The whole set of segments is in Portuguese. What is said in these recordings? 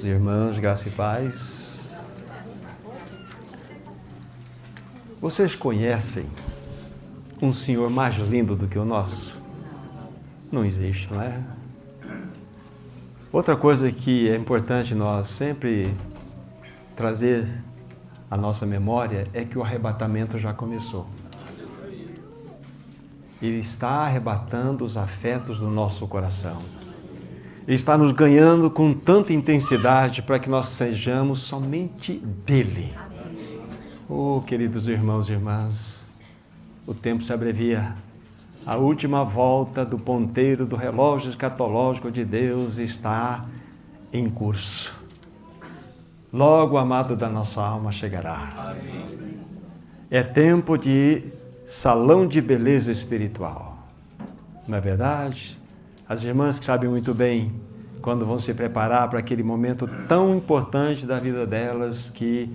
Irmãos e irmãs, graça e paz. Vocês conhecem um Senhor mais lindo do que o nosso? Não existe, não é? Outra coisa que é importante nós sempre trazer à nossa memória é que o arrebatamento já começou. Ele está arrebatando os afetos do nosso coração. Ele está nos ganhando com tanta intensidade para que nós sejamos somente dele. Oh, queridos irmãos e irmãs, o tempo se abrevia. A última volta do ponteiro do relógio escatológico de Deus está em curso. Logo o amado da nossa alma chegará. É tempo de salão de beleza espiritual. Não é verdade? As irmãs que sabem muito bem quando vão se preparar para aquele momento tão importante da vida delas, que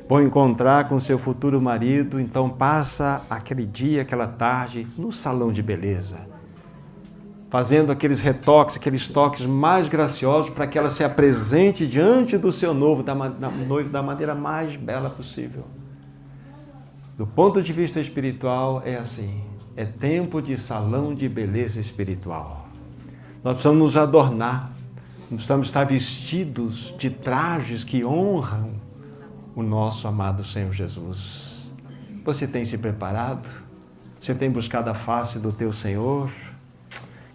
vão encontrar com seu futuro marido, então passa aquele dia, aquela tarde no salão de beleza, fazendo aqueles retoques, aqueles toques mais graciosos para que ela se apresente diante do seu noivo da maneira mais bela possível. Do ponto de vista espiritual é assim, é tempo de salão de beleza espiritual. Nós precisamos nos adornar, nós precisamos estar vestidos de trajes que honram o nosso amado Senhor Jesus. Você tem se preparado? Você tem buscado a face do teu Senhor?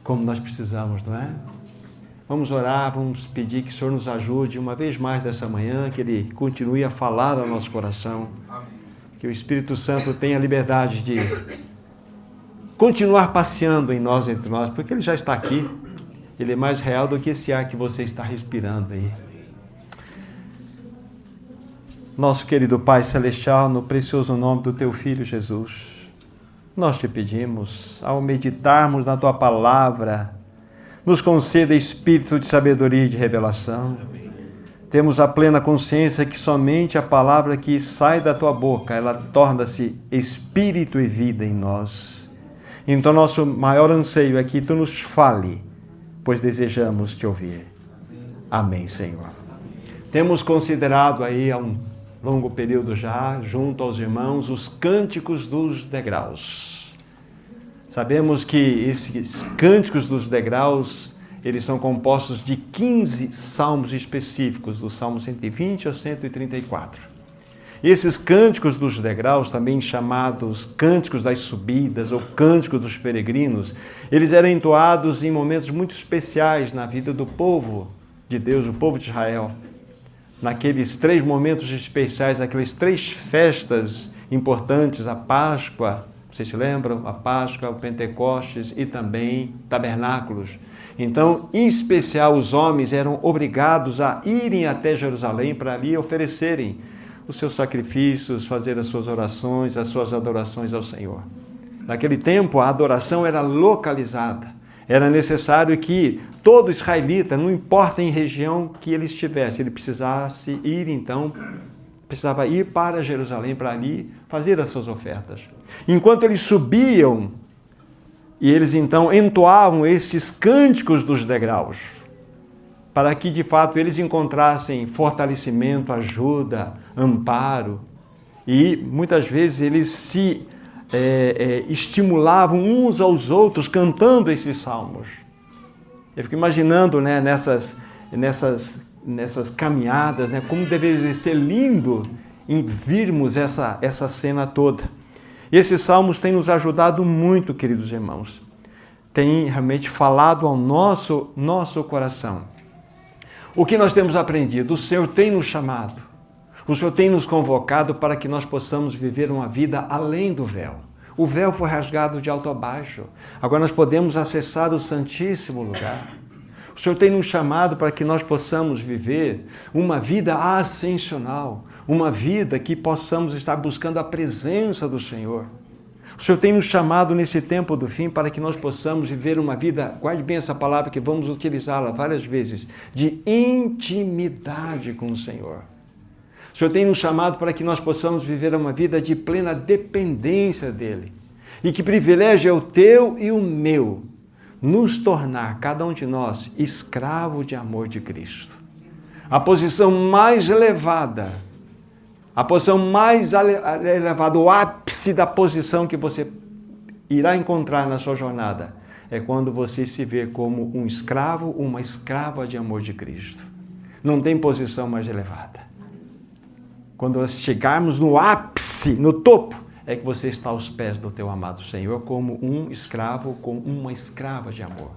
Como nós precisamos, não é? Vamos orar, vamos pedir que o Senhor nos ajude uma vez mais dessa manhã, que Ele continue a falar ao nosso coração, que o Espírito Santo tenha a liberdade de continuar passeando em nós, entre nós, porque Ele já está aqui. Ele é mais real do que esse ar que você está respirando aí. Nosso querido Pai Celestial, no precioso nome do Teu Filho Jesus, nós te pedimos, ao meditarmos na Tua Palavra, nos conceda espírito de sabedoria e de revelação. Temos a plena consciência que somente a palavra que sai da Tua boca, ela torna-se espírito e vida em nós. Então, nosso maior anseio é que Tu nos fale, pois desejamos Te ouvir. Amém, Senhor. Temos considerado aí há um longo período já, junto aos irmãos, os cânticos dos degraus. Sabemos que esses cânticos dos degraus, eles são compostos de 15 salmos específicos, do Salmo 120 ao 134. E esses cânticos dos degraus, também chamados cânticos das subidas ou cânticos dos peregrinos, eles eram entoados em momentos muito especiais na vida do povo de Deus, o povo de Israel. Naqueles 3 momentos especiais, aquelas 3 festas importantes, a Páscoa, vocês se lembram? A Páscoa, o Pentecostes e também tabernáculos. Então, em especial, os homens eram obrigados a irem até Jerusalém para ali oferecerem os seus sacrifícios, fazer as suas orações, as suas adorações ao Senhor. Naquele tempo, a adoração era localizada. Era necessário que todo israelita, não importa em região que ele estivesse, ele precisasse ir, então, precisava ir para Jerusalém, para ali fazer as suas ofertas. Enquanto eles subiam, e eles então entoavam esses cânticos dos degraus, para que de fato eles encontrassem fortalecimento, ajuda, amparo, e muitas vezes eles se estimulavam uns aos outros cantando esses salmos. Eu fico imaginando, né, nessas caminhadas, né, como deveria ser lindo em virmos essa cena toda. E esses salmos têm nos ajudado muito, queridos irmãos. Tem realmente falado ao nosso coração. O que nós temos aprendido? O Senhor tem nos chamado. O Senhor tem nos convocado para que nós possamos viver uma vida além do véu. O véu foi rasgado de alto a baixo. Agora nós podemos acessar o Santíssimo Lugar. O Senhor tem nos chamado para que nós possamos viver uma vida ascensional, uma vida que possamos estar buscando a presença do Senhor. O Senhor tem nos chamado nesse tempo do fim para que nós possamos viver uma vida, guarde bem essa palavra que vamos utilizá-la várias vezes, de intimidade com o Senhor. O Senhor tem nos chamado para que nós possamos viver uma vida de plena dependência dEle. E que privilégio é o teu e o meu, nos tornar, cada um de nós, escravo de amor de Cristo. A posição mais elevada, o ápice da posição que você irá encontrar na sua jornada é quando você se vê como um escravo, uma escrava de amor de Cristo. Não tem posição mais elevada. Quando nós chegarmos no ápice, no topo, é que você está aos pés do teu amado Senhor como um escravo, como uma escrava de amor.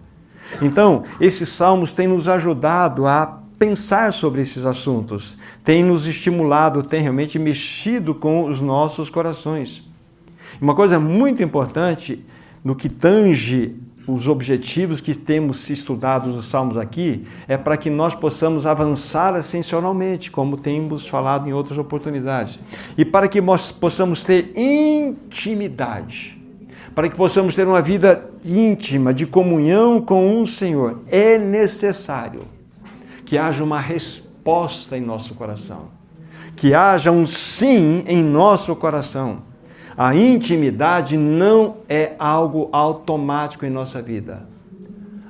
Então, esses salmos têm nos ajudado a pensar sobre esses assuntos, têm nos estimulado, têm realmente mexido com os nossos corações. Uma coisa muito importante no que tange os objetivos que temos estudado nos salmos aqui é para que nós possamos avançar ascensionalmente, como temos falado em outras oportunidades, e para que nós possamos ter intimidade, para que possamos ter uma vida íntima de comunhão com o Senhor. É necessário que haja uma resposta em nosso coração, que haja um sim em nosso coração. A intimidade não é algo automático em nossa vida.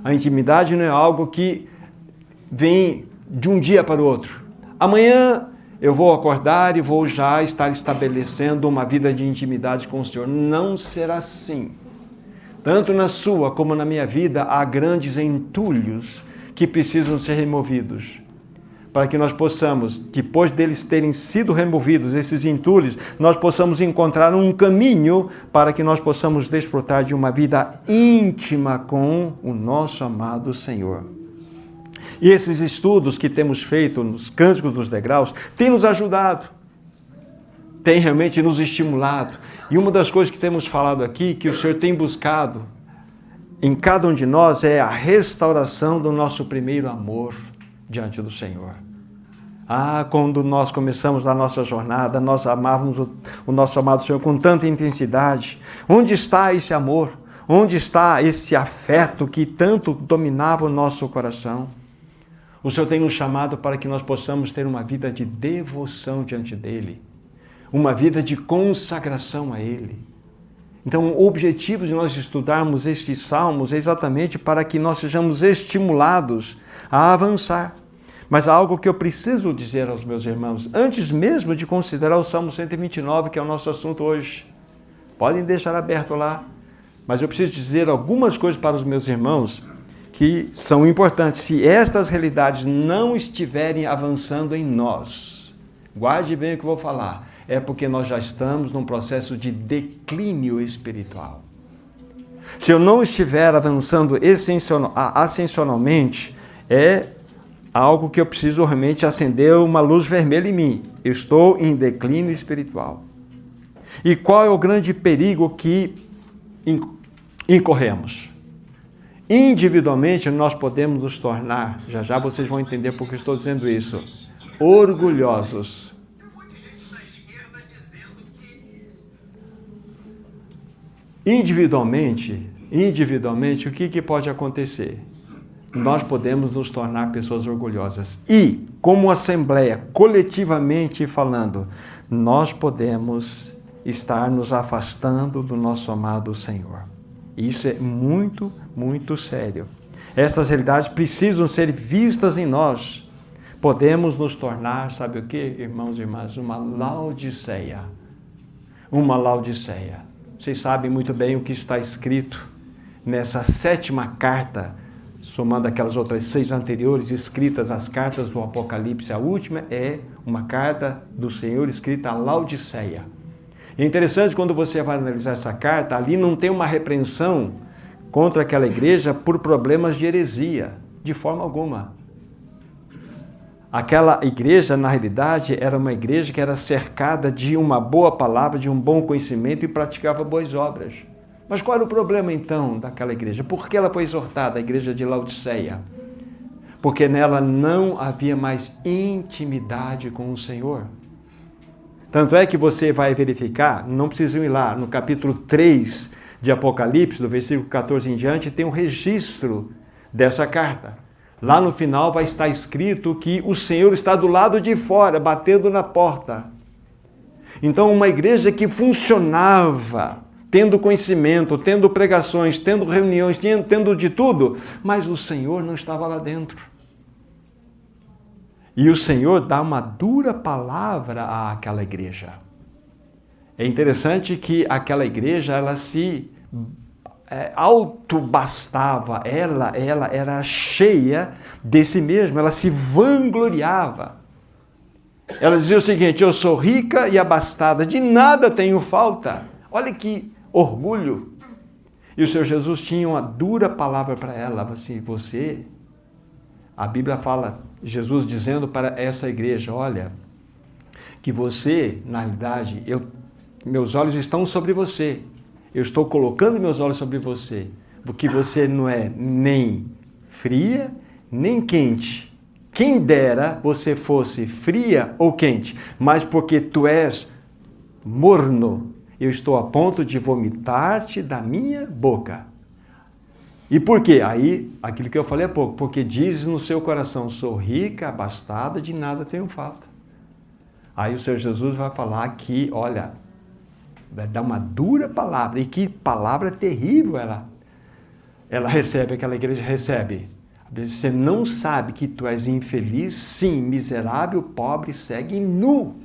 A intimidade não é algo que vem de um dia para o outro. Amanhã eu vou acordar e vou já estar estabelecendo uma vida de intimidade com o Senhor. Não será assim. Tanto na sua como na minha vida há grandes entulhos que precisam ser removidos, para que nós possamos, depois deles terem sido removidos, esses entulhos, nós possamos encontrar um caminho para que nós possamos desfrutar de uma vida íntima com o nosso amado Senhor. E esses estudos que temos feito nos Cânticos dos Degraus têm nos ajudado, têm realmente nos estimulado. E uma das coisas que temos falado aqui, que o Senhor tem buscado em cada um de nós, é a restauração do nosso primeiro amor diante do Senhor. Quando nós começamos a nossa jornada, nós amávamos o nosso amado Senhor com tanta intensidade. Onde está esse amor? Onde está esse afeto que tanto dominava o nosso coração? O Senhor tem nos chamado para que nós possamos ter uma vida de devoção diante dEle, uma vida de consagração a Ele. Então, o objetivo de nós estudarmos estes salmos é exatamente para que nós sejamos estimulados a avançar. Mas há algo que eu preciso dizer aos meus irmãos, antes mesmo de considerar o Salmo 129, que é o nosso assunto hoje. Podem deixar aberto lá, mas eu preciso dizer algumas coisas para os meus irmãos que são importantes. Se estas realidades não estiverem avançando em nós, guarde bem o que eu vou falar, é porque nós já estamos num processo de declínio espiritual. Se eu não estiver avançando ascensionalmente, é algo que eu preciso realmente acender uma luz vermelha em mim. Eu estou em declínio espiritual. E qual é o grande perigo que incorremos? Individualmente, nós podemos nos tornar, já vocês vão entender por que estou dizendo isso, orgulhosos. Individualmente, o que pode acontecer? Nós podemos nos tornar pessoas orgulhosas. E, como assembleia, coletivamente falando, nós podemos estar nos afastando do nosso amado Senhor. Isso é muito, muito sério. Essas realidades precisam ser vistas em nós. Podemos nos tornar, sabe o que, irmãos e irmãs? Uma Laodiceia. Uma Laodiceia. Vocês sabem muito bem o que está escrito nessa 7ª carta, somando aquelas outras 6 anteriores, escritas as cartas do Apocalipse. A última é uma carta do Senhor escrita a Laodiceia. É interessante quando você vai analisar essa carta, ali não tem uma repreensão contra aquela igreja por problemas de heresia, de forma alguma. Aquela igreja, na realidade, era uma igreja que era cercada de uma boa palavra, de um bom conhecimento e praticava boas obras. Mas qual era o problema, então, daquela igreja? Por que ela foi exortada, a igreja de Laodiceia? Porque nela não havia mais intimidade com o Senhor. Tanto é que você vai verificar, não precisam ir lá, no capítulo 3 de Apocalipse, do versículo 14 em diante, tem um registro dessa carta. Lá no final vai estar escrito que o Senhor está do lado de fora, batendo na porta. Então, uma igreja que funcionava, tendo conhecimento, tendo pregações, tendo reuniões, tendo de tudo, mas o Senhor não estava lá dentro. E o Senhor dá uma dura palavra àquela igreja. É interessante que aquela igreja, ela se autobastava, ela era cheia de si mesma, ela se vangloriava. Ela dizia o seguinte: eu sou rica e abastada, de nada tenho falta. Olha que orgulho. E o Senhor Jesus tinha uma dura palavra para ela, assim, você, a Bíblia fala, Jesus dizendo para essa igreja, olha, que você, na realidade, meus olhos estão sobre você, eu estou colocando meus olhos sobre você, porque você não é nem fria, nem quente. Quem dera você fosse fria ou quente, mas porque tu és morno, eu estou a ponto de vomitar-te da minha boca. E por quê? Aí, aquilo que eu falei há pouco, porque dizes no seu coração, sou rica, abastada, de nada tenho falta. Aí o Senhor Jesus vai falar que, olha, vai dar uma dura palavra, e que palavra terrível ela recebe, aquela igreja recebe. Você não sabe que tu és infeliz, sim, miserável, pobre, cego e nu.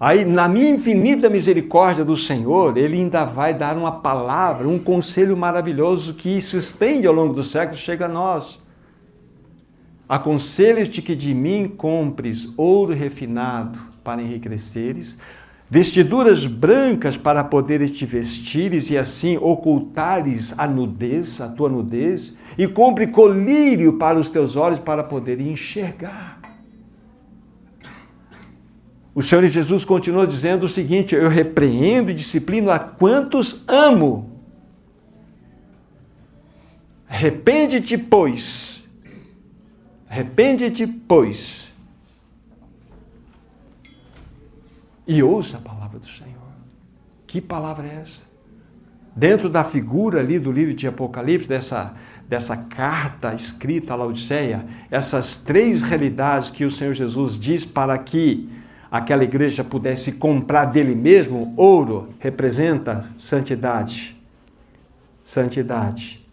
Aí, na minha infinita misericórdia do Senhor, Ele ainda vai dar uma palavra, um conselho maravilhoso que se estende ao longo dos séculos, chega a nós. Aconselho-te que de mim compres ouro refinado para enriqueceres, vestiduras brancas para poderes te vestires e assim ocultares a nudez, a tua nudez, e compre colírio para os teus olhos para poder enxergar. O Senhor Jesus continuou dizendo o seguinte: eu repreendo e disciplino a quantos amo. Arrepende-te, pois. Arrepende-te, pois. E ouça a palavra do Senhor. Que palavra é essa? Dentro da figura ali do livro de Apocalipse, dessa carta escrita à Laodiceia, essas três realidades que o Senhor Jesus diz para que aquela igreja pudesse comprar dele mesmo, ouro representa santidade. Santidade.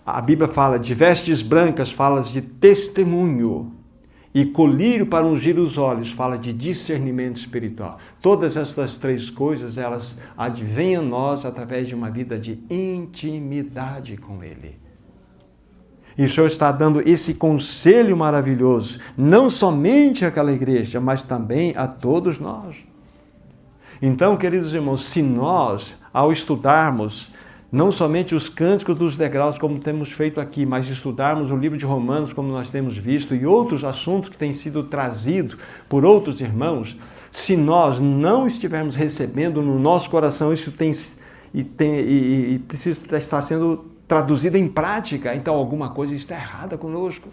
A Bíblia fala de vestes brancas, fala de testemunho. E colírio para ungir os olhos, fala de discernimento espiritual. Todas essas três coisas, elas advêm a nós através de uma vida de intimidade com Ele. E o Senhor está dando esse conselho maravilhoso, não somente àquela igreja, mas também a todos nós. Então, queridos irmãos, se nós, ao estudarmos não somente os cânticos dos degraus, como temos feito aqui, mas estudarmos o livro de Romanos, como nós temos visto, e outros assuntos que têm sido trazidos por outros irmãos, se nós não estivermos recebendo no nosso coração, isso precisa estar sendo traduzido em prática, então alguma coisa está errada conosco.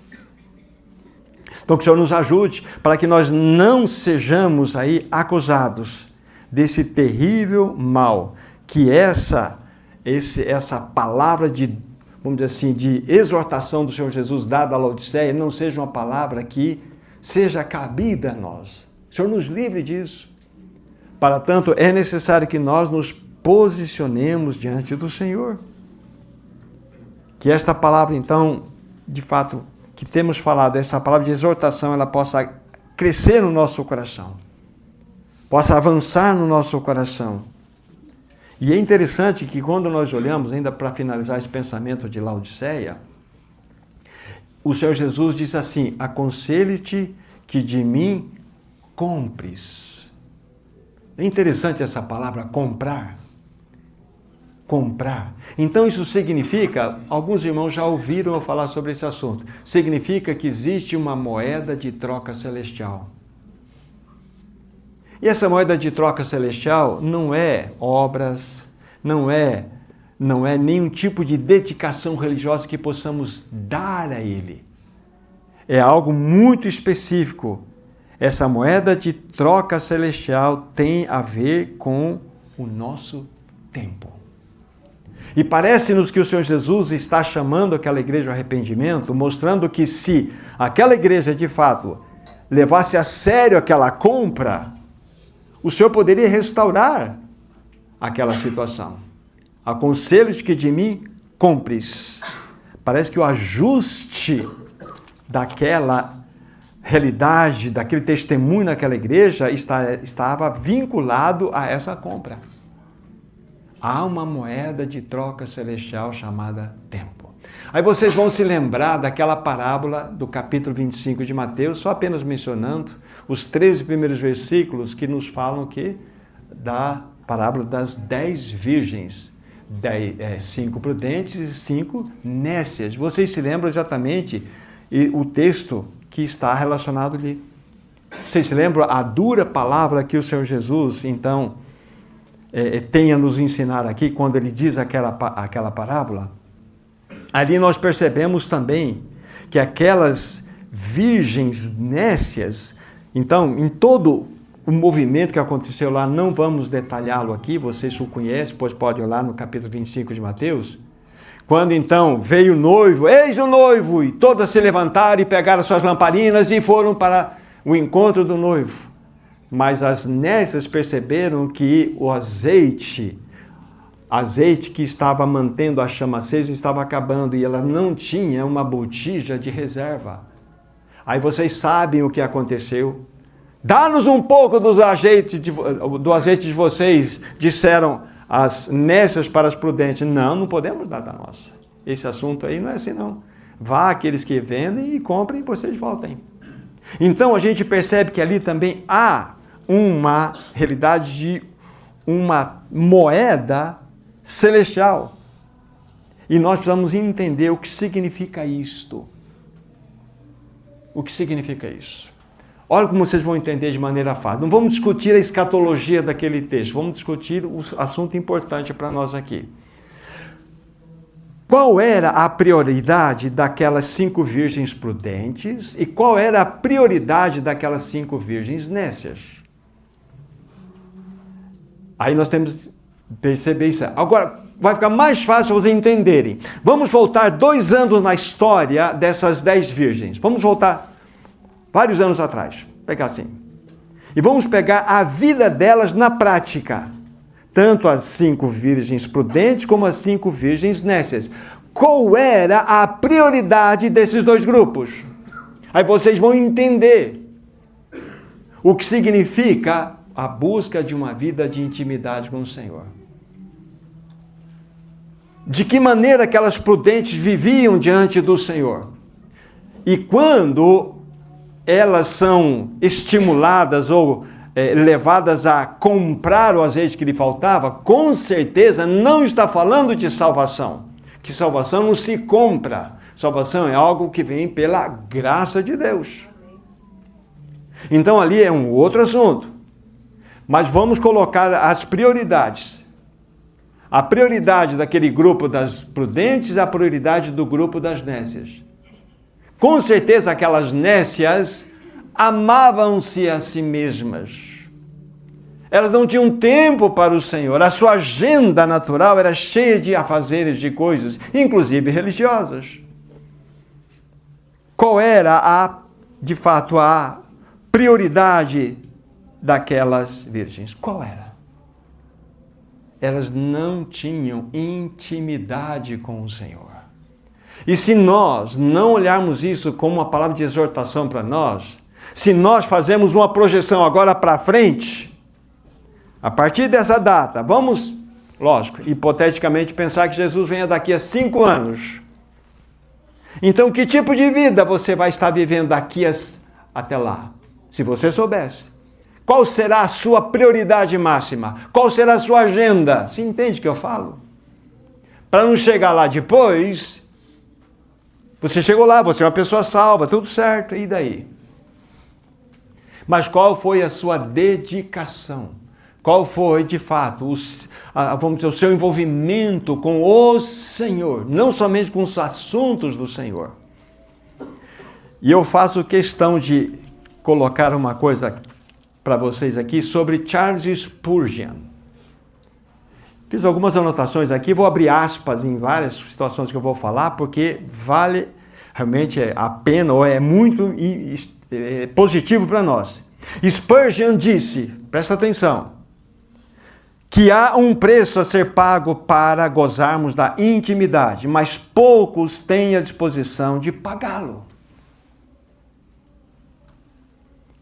Então que o Senhor nos ajude para que nós não sejamos aí acusados desse terrível mal, que essa palavra de, vamos dizer assim, de exortação do Senhor Jesus dada à Laodiceia não seja uma palavra que seja cabida a nós. O Senhor nos livre disso. Para tanto, é necessário que nós nos posicionemos diante do Senhor. Que esta palavra, então, de fato, que temos falado, essa palavra de exortação, ela possa crescer no nosso coração, possa avançar no nosso coração. E é interessante que quando nós olhamos, ainda para finalizar esse pensamento de Laodiceia, o Senhor Jesus diz assim: aconselho-te que de mim compres. É interessante essa palavra comprar. Comprar. Então isso significa, alguns irmãos já ouviram eu falar sobre esse assunto, significa que existe uma moeda de troca celestial. E essa moeda de troca celestial não é obras, não é nenhum tipo de dedicação religiosa que possamos dar a Ele. É algo muito específico. Essa moeda de troca celestial tem a ver com o nosso tempo. E parece-nos que o Senhor Jesus está chamando aquela igreja ao arrependimento, mostrando que se aquela igreja de fato levasse a sério aquela compra, o Senhor poderia restaurar aquela situação. Aconselho-te que de mim compres. Parece que o ajuste daquela realidade daquele testemunho naquela igreja estava vinculado a essa compra. Há uma moeda de troca celestial chamada tempo. Aí vocês vão se lembrar daquela parábola do capítulo 25 de Mateus, só apenas mencionando os 13 primeiros versículos que nos falam da parábola das 10 virgens, 5 prudentes e 5 nécias. Vocês se lembram exatamente o texto que está relacionado ali. Vocês se lembram a dura palavra que o Senhor Jesus, então, tem a nos ensinar aqui, quando ele diz aquela parábola? Ali nós percebemos também que aquelas virgens nécias, então, em todo o movimento que aconteceu lá, não vamos detalhá-lo aqui, vocês o conhecem, pois pode olhar no capítulo 25 de Mateus. Quando então veio o noivo, eis o noivo, e todas se levantaram e pegaram suas lamparinas e foram para o encontro do noivo. Mas as nécias perceberam que o azeite que estava mantendo a chama acesa estava acabando e ela não tinha uma botija de reserva. Aí vocês sabem o que aconteceu. Dá-nos um pouco do azeite de vocês, disseram as nécias para as prudentes. Não podemos dar da nossa. Esse assunto aí não é assim não. Vá aqueles que vendem e comprem e vocês voltem. Então a gente percebe que ali também há uma realidade de uma moeda celestial. E nós precisamos entender o que significa isto. O que significa isso? Olha como vocês vão entender de maneira fácil. Não vamos discutir a escatologia daquele texto, vamos discutir o assunto importante para nós aqui. Qual era a prioridade daquelas 5 virgens prudentes e qual era a prioridade daquelas 5 virgens nécias? Aí nós temos que perceber isso. Agora, vai ficar mais fácil vocês entenderem. Vamos voltar 2 anos na história dessas 10 virgens. Vamos voltar vários anos atrás. Pegar assim. E vamos pegar a vida delas na prática. Tanto as 5 virgens prudentes como as 5 virgens nécias. Qual era a prioridade desses 2 grupos? Aí vocês vão entender o que significa a busca de uma vida de intimidade com o Senhor. De que maneira aquelas prudentes viviam diante do Senhor. E quando elas são estimuladas ou levadas a comprar o azeite que lhe faltava, com certeza não está falando de salvação. Que salvação não se compra. Salvação é algo que vem pela graça de Deus. Então ali é um outro assunto. Mas vamos colocar as prioridades. A prioridade daquele grupo das prudentes, a prioridade do grupo das nécias. Com certeza aquelas nécias amavam-se a si mesmas. Elas não tinham tempo para o Senhor. A sua agenda natural era cheia de afazeres, de coisas, inclusive religiosas. Qual era, de fato, a prioridade daquelas virgens? Qual era? Elas não tinham intimidade com o Senhor. E se nós não olharmos isso como uma palavra de exortação para nós, se nós fazemos uma projeção agora para frente, a partir dessa data, vamos, lógico, hipoteticamente pensar que Jesus venha daqui a 5 anos. Então, que tipo de vida você vai estar vivendo até lá? Se você soubesse. Qual será a sua prioridade máxima? Qual será a sua agenda? Você entende o que eu falo? Para não chegar lá depois, você chegou lá, você é uma pessoa salva, tudo certo, e daí? Mas qual foi a sua dedicação? Qual foi, de fato, vamos dizer, o seu envolvimento com o Senhor? Não somente com os assuntos do Senhor. E eu faço questão de colocar uma coisa para vocês aqui sobre Charles Spurgeon. Fiz algumas anotações aqui, vou abrir aspas em várias situações que eu vou falar, porque vale realmente a pena, ou é muito positivo para nós. Spurgeon disse, presta atenção, que há um preço a ser pago para gozarmos da intimidade, mas poucos têm a disposição de pagá-lo.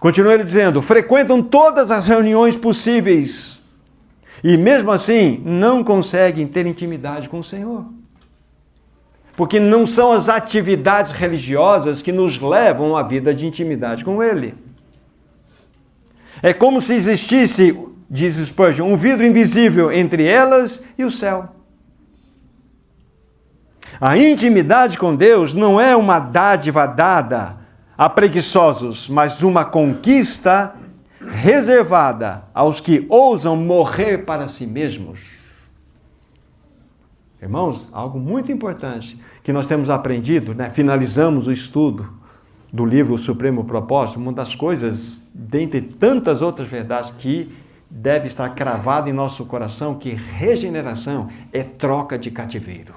Continua ele dizendo, frequentam todas as reuniões possíveis e mesmo assim não conseguem ter intimidade com o Senhor. Porque não são as atividades religiosas que nos levam à vida de intimidade com Ele. É como se existisse, diz Spurgeon, um vidro invisível entre elas e o céu. A intimidade com Deus não é uma dádiva dada a preguiçosos, mas uma conquista reservada aos que ousam morrer para si mesmos. Irmãos, algo muito importante que nós temos aprendido, né? Finalizamos o estudo do livro O Supremo Propósito, uma das coisas, dentre tantas outras verdades que deve estar cravada em nosso coração, que regeneração é troca de cativeiro.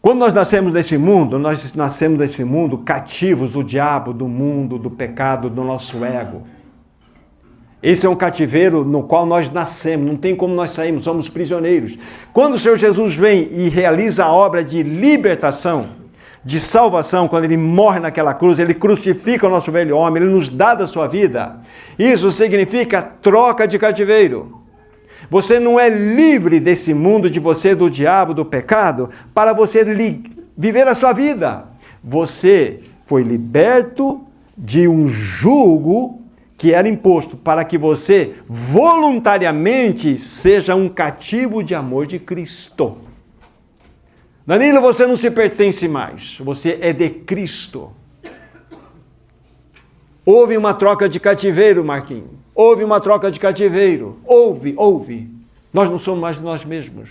Quando nós nascemos nesse mundo cativos do diabo, do mundo, do pecado, do nosso ego. Esse é um cativeiro no qual nós nascemos, não tem como nós sairmos, somos prisioneiros. Quando o Senhor Jesus vem e realiza a obra de libertação, de salvação, quando Ele morre naquela cruz, Ele crucifica o nosso velho homem, Ele nos dá da sua vida. Isso significa troca de cativeiro. Você não é livre desse mundo, de você, do diabo, do pecado, para você viver a sua vida. Você foi liberto de um jugo que era imposto para que você voluntariamente seja um cativo de amor de Cristo. Danilo, você não se pertence mais, você é de Cristo. Houve uma troca de cativeiro, Marquinhos. Houve uma troca de cativeiro. Houve. Nós não somos mais nós mesmos.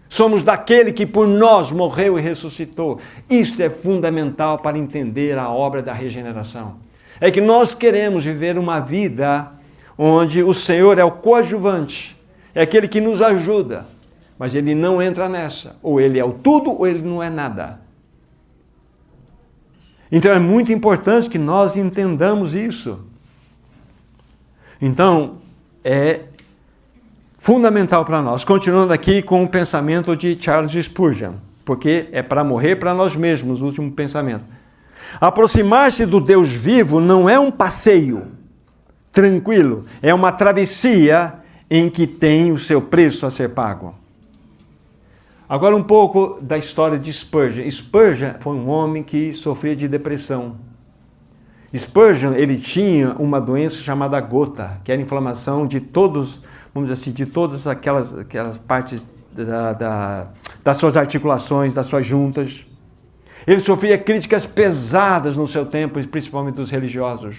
Somos daquele que por nós morreu e ressuscitou. Isso é fundamental para entender a obra da regeneração. É que nós queremos viver uma vida onde o Senhor é o coadjuvante, é aquele que nos ajuda, mas Ele não entra nessa. Ou Ele é o tudo ou Ele não é nada. Então é muito importante que nós entendamos isso. Então, é fundamental para nós. Continuando aqui com o pensamento de Charles Spurgeon, porque é para morrer para nós mesmos, o último pensamento. Aproximar-se do Deus vivo não é um passeio tranquilo, é uma travessia em que tem o seu preço a ser pago. Agora um pouco da história de Spurgeon. Spurgeon foi um homem que sofria de depressão. Spurgeon, ele tinha uma doença chamada gota, que era inflamação de todos, vamos dizer assim, de todas aquelas partes das suas articulações, das suas juntas. Ele sofria críticas pesadas no seu tempo, principalmente dos religiosos.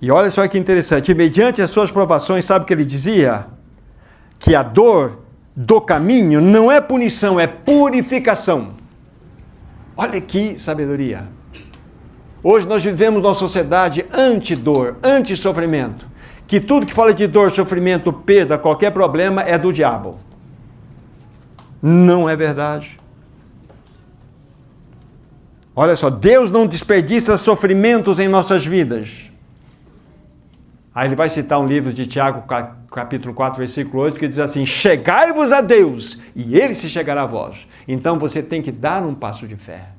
E olha só que interessante, mediante as suas provações, sabe o que ele dizia? Que a dor do caminho não é punição, é purificação. Olha que sabedoria. Hoje nós vivemos numa sociedade anti-dor, anti-sofrimento. Que tudo que fala de dor, sofrimento, perda, qualquer problema é do diabo. Não é verdade. Olha só, Deus não desperdiça sofrimentos em nossas vidas. Aí ele vai citar um livro de Tiago, capítulo 4, versículo 8, que diz assim, chegai-vos a Deus, e Ele se chegará a vós. Então você tem que dar um passo de fé.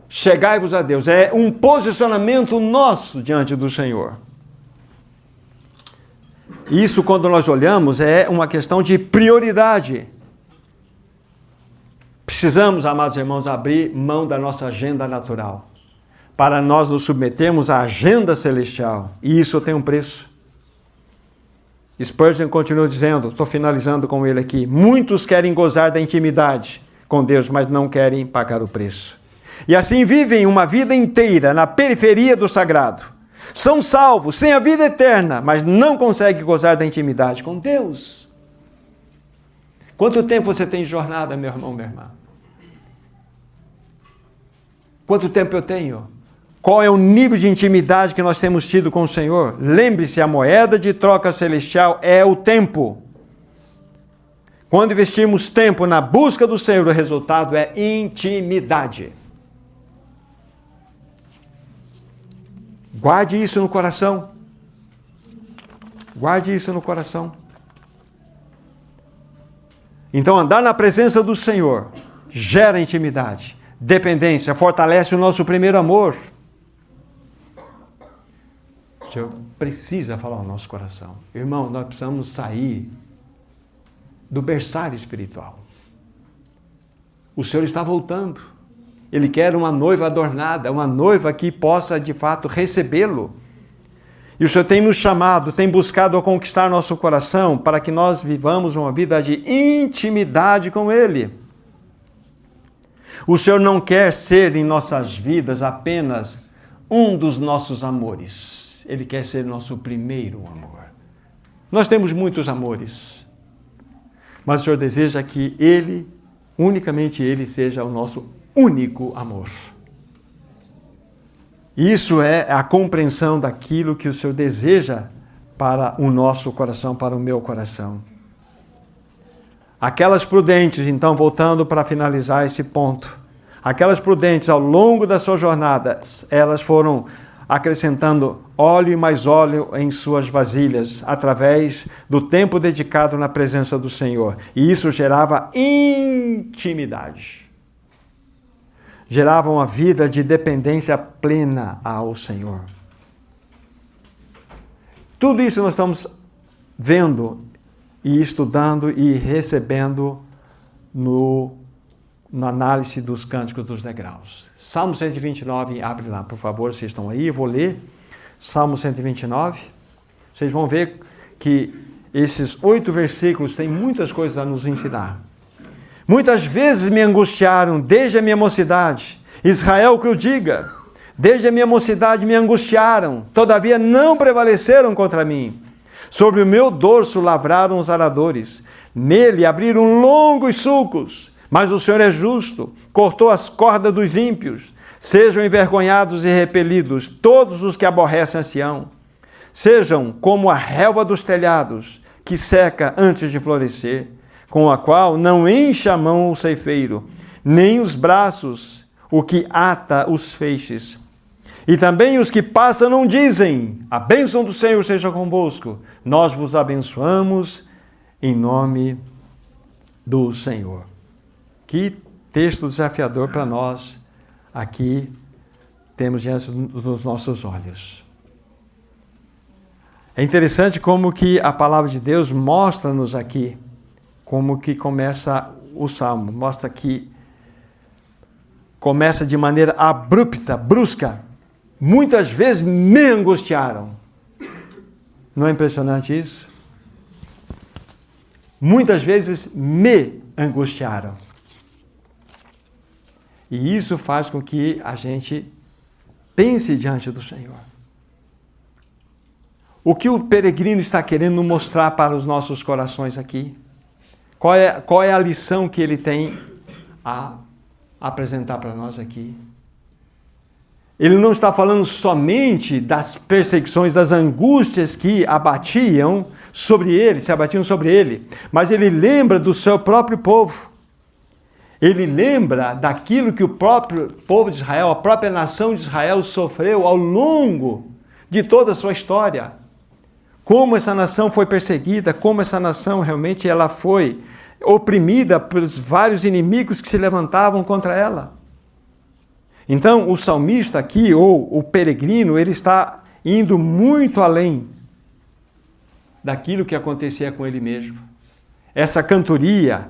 Chegai-vos a Deus. É um posicionamento nosso diante do Senhor. Isso, quando nós olhamos, é uma questão de prioridade. Precisamos, amados irmãos, abrir mão da nossa agenda natural para nós nos submetermos à agenda celestial. E isso tem um preço. Spurgeon continua dizendo, estou finalizando com ele aqui, muitos querem gozar da intimidade com Deus, mas não querem pagar o preço. E assim vivem uma vida inteira na periferia do sagrado. São salvos, têm a vida eterna, mas não conseguem gozar da intimidade com Deus. Quanto tempo você tem de jornada, meu irmão, minha irmã? Quanto tempo eu tenho? Qual é o nível de intimidade que nós temos tido com o Senhor? Lembre-se, a moeda de troca celestial é o tempo. Quando investimos tempo na busca do Senhor, o resultado é intimidade. Guarde isso no coração. Guarde isso no coração. Então, andar na presença do Senhor gera intimidade. dependência, fortalece o nosso primeiro amor. O Senhor precisa falar ao nosso coração. Irmão, nós precisamos sair do berçário espiritual. O Senhor está voltando. Ele quer uma noiva adornada, uma noiva que possa, de fato, recebê-lo. E o Senhor tem nos chamado, tem buscado a conquistar nosso coração para que nós vivamos uma vida de intimidade com Ele. O Senhor não quer ser em nossas vidas apenas um dos nossos amores. Ele quer ser nosso primeiro amor. Nós temos muitos amores, mas o Senhor deseja que Ele, unicamente Ele, seja o nosso único amor. Isso é a compreensão daquilo que o Senhor deseja para o nosso coração, para o meu coração. Aquelas prudentes, então, voltando para finalizar esse ponto, aquelas prudentes ao longo da sua jornada, elas foram acrescentando óleo e mais óleo em suas vasilhas, através do tempo dedicado na presença do Senhor. E isso gerava intimidade. Gerava uma vida de dependência plena ao Senhor. Tudo isso nós estamos vendo e estudando e recebendo na análise dos cânticos dos degraus. Salmo 129, abre lá, por favor, vocês estão aí, eu vou ler. Salmo 129, vocês vão ver que esses 8 versículos têm muitas coisas a nos ensinar. Muitas vezes me angustiaram desde a minha mocidade. Israel, que eu diga, desde a minha mocidade me angustiaram, todavia não prevaleceram contra mim. Sobre o meu dorso lavraram os aradores, nele abriram longos sulcos. Mas o Senhor é justo, cortou as cordas dos ímpios. Sejam envergonhados e repelidos todos os que aborrecem a Sião. Sejam como a relva dos telhados, que seca antes de florescer, com a qual não enche a mão o ceifeiro, nem os braços o que ata os feixes. E também os que passam não dizem: a bênção do Senhor seja convosco. Nós vos abençoamos em nome do Senhor. Que texto desafiador para nós aqui temos diante dos nossos olhos. É interessante como que a palavra de Deus mostra-nos aqui como que começa o Salmo. Mostra que começa de maneira abrupta, brusca. Muitas vezes me angustiaram. Não é impressionante isso? Muitas vezes me angustiaram. E isso faz com que a gente pense diante do Senhor. O que o peregrino está querendo mostrar para os nossos corações aqui? Qual é a lição que ele tem a apresentar para nós aqui? Ele não está falando somente das perseguições, das angústias que abatiam sobre ele, se abatiam sobre ele, mas ele lembra do seu próprio povo. Ele lembra daquilo que o próprio povo de Israel, a própria nação de Israel sofreu ao longo de toda a sua história. Como essa nação foi perseguida, como essa nação realmente ela foi oprimida pelos vários inimigos que se levantavam contra ela. Então, o salmista aqui, ou o peregrino, ele está indo muito além daquilo que acontecia com ele mesmo. Essa cantoria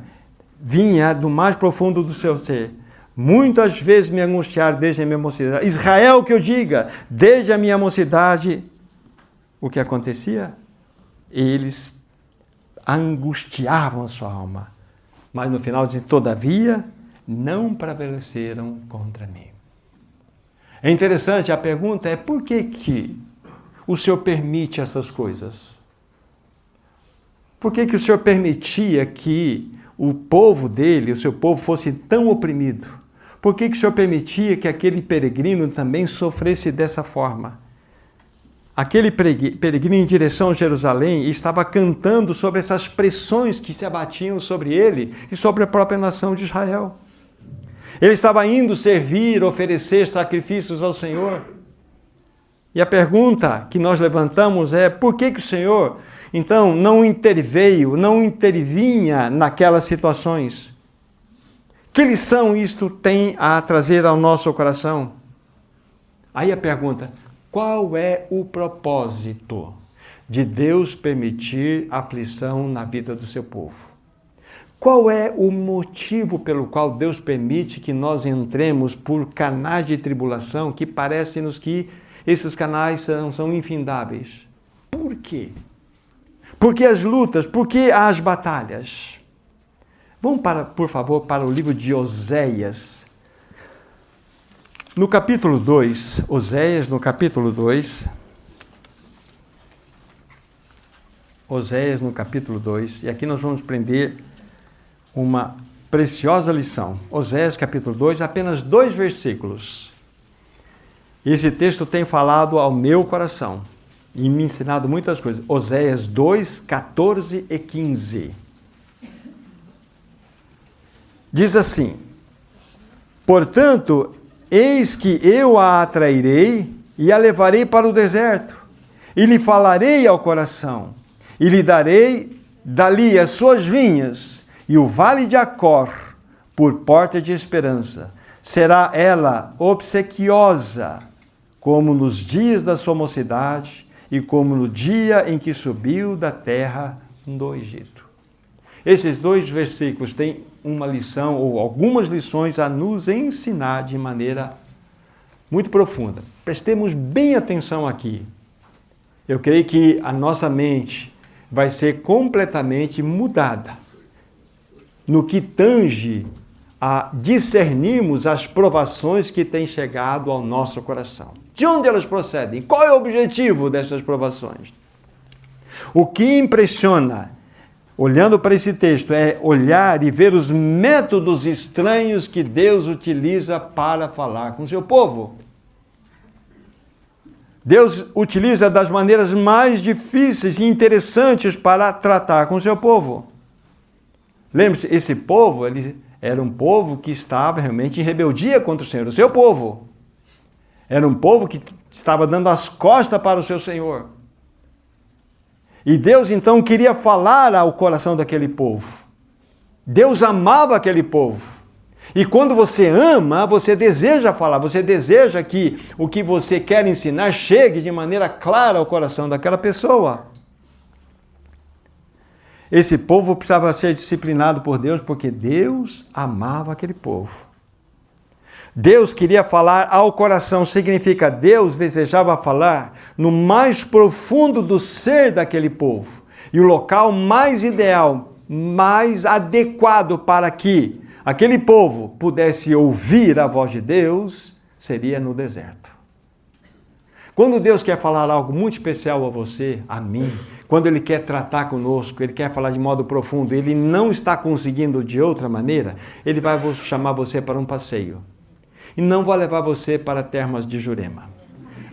vinha do mais profundo do seu ser. Muitas vezes me angustiaram desde a minha mocidade. Israel, que eu diga, desde a minha mocidade, o que acontecia? Eles angustiavam a sua alma. Mas no final dizem, todavia, não prevaleceram contra mim. É interessante, a pergunta é, por que o Senhor permite essas coisas? Por que o Senhor permitia que o povo dele, o seu povo, fosse tão oprimido? Por que o Senhor permitia que aquele peregrino também sofresse dessa forma? Aquele peregrino em direção a Jerusalém estava cantando sobre essas pressões que se abatiam sobre ele e sobre a própria nação de Israel. Ele estava indo servir, oferecer sacrifícios ao Senhor. E a pergunta que nós levantamos é, por que o Senhor, então, não intervinha naquelas situações? Que lição isto tem a trazer ao nosso coração? Aí a pergunta, qual é o propósito de Deus permitir aflição na vida do seu povo? Qual é o motivo pelo qual Deus permite que nós entremos por canais de tribulação que parece-nos que esses canais são infindáveis? Por quê? Por que as lutas? Por que as batalhas? Vamos, por favor, para o livro de Oséias. No capítulo 2, Oséias, no capítulo 2. Oséias, no capítulo 2. E aqui nós vamos aprender uma preciosa lição. Oséias, capítulo 2, apenas 2 versículos. Esse texto tem falado ao meu coração e me ensinado muitas coisas. Oséias 2, 14 e 15. Diz assim: portanto, eis que eu a atrairei e a levarei para o deserto, e lhe falarei ao coração, e lhe darei dali as suas vinhas, e o vale de Acor por porta de esperança. Será ela obsequiosa, como nos dias da sua mocidade, e como no dia em que subiu da terra do Egito. Esses 2 versículos têm uma lição, ou algumas lições, a nos ensinar de maneira muito profunda. Prestemos bem atenção aqui. Eu creio que a nossa mente vai ser completamente mudada no que tange a discernirmos as provações que têm chegado ao nosso coração. De onde elas procedem? Qual é o objetivo dessas provações? O que impressiona, olhando para esse texto, é olhar e ver os métodos estranhos que Deus utiliza para falar com o seu povo. Deus utiliza das maneiras mais difíceis e interessantes para tratar com o seu povo. Lembre-se, esse povo, ele era um povo que estava realmente em rebeldia contra o Senhor, o seu povo. Era um povo que estava dando as costas para o seu Senhor. E Deus então queria falar ao coração daquele povo. Deus amava aquele povo. E quando você ama, você deseja falar, você deseja que o que você quer ensinar chegue de maneira clara ao coração daquela pessoa. Esse povo precisava ser disciplinado por Deus porque Deus amava aquele povo. Deus queria falar ao coração, significa Deus desejava falar no mais profundo do ser daquele povo. E o local mais ideal, mais adequado para que aquele povo pudesse ouvir a voz de Deus, seria no deserto. Quando Deus quer falar algo muito especial a você, a mim, quando Ele quer tratar conosco, Ele quer falar de modo profundo, Ele não está conseguindo de outra maneira, Ele vai chamar você para um passeio. E não vai levar você para termas de Jurema.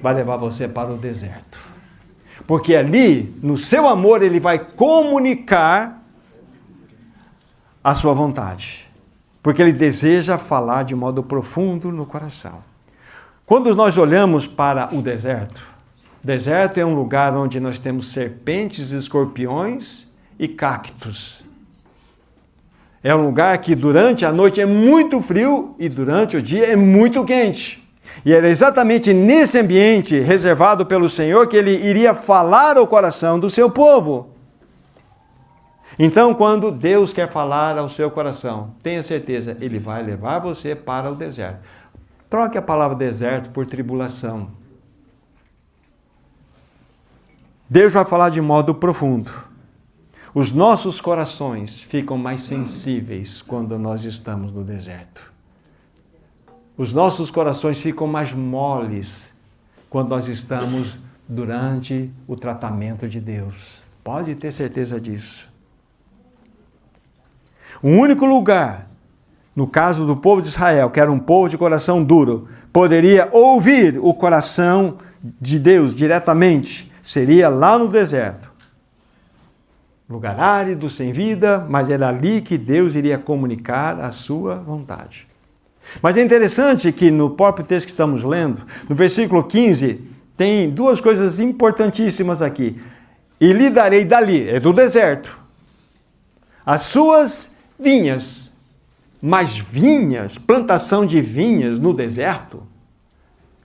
Vai levar você para o deserto. Porque ali, no seu amor, Ele vai comunicar a sua vontade. Porque Ele deseja falar de modo profundo no coração. Quando nós olhamos para o deserto é um lugar onde nós temos serpentes, escorpiões e cactos. É um lugar que durante a noite é muito frio e durante o dia é muito quente. E era exatamente nesse ambiente reservado pelo Senhor que Ele iria falar ao coração do seu povo. Então, quando Deus quer falar ao seu coração, tenha certeza, Ele vai levar você para o deserto. Troque a palavra deserto por tribulação. Deus vai falar de modo profundo. Os nossos corações ficam mais sensíveis quando nós estamos no deserto. Os nossos corações ficam mais moles quando nós estamos durante o tratamento de Deus. Pode ter certeza disso. O único lugar, no caso do povo de Israel, que era um povo de coração duro, poderia ouvir o coração de Deus diretamente, seria lá no deserto. Lugar árido, sem vida, mas era ali que Deus iria comunicar a sua vontade. Mas é interessante que no próprio texto que estamos lendo, no versículo 15, tem 2 coisas importantíssimas aqui. E lhe darei dali, é do deserto, as suas vinhas. Mas vinhas, plantação de vinhas no deserto,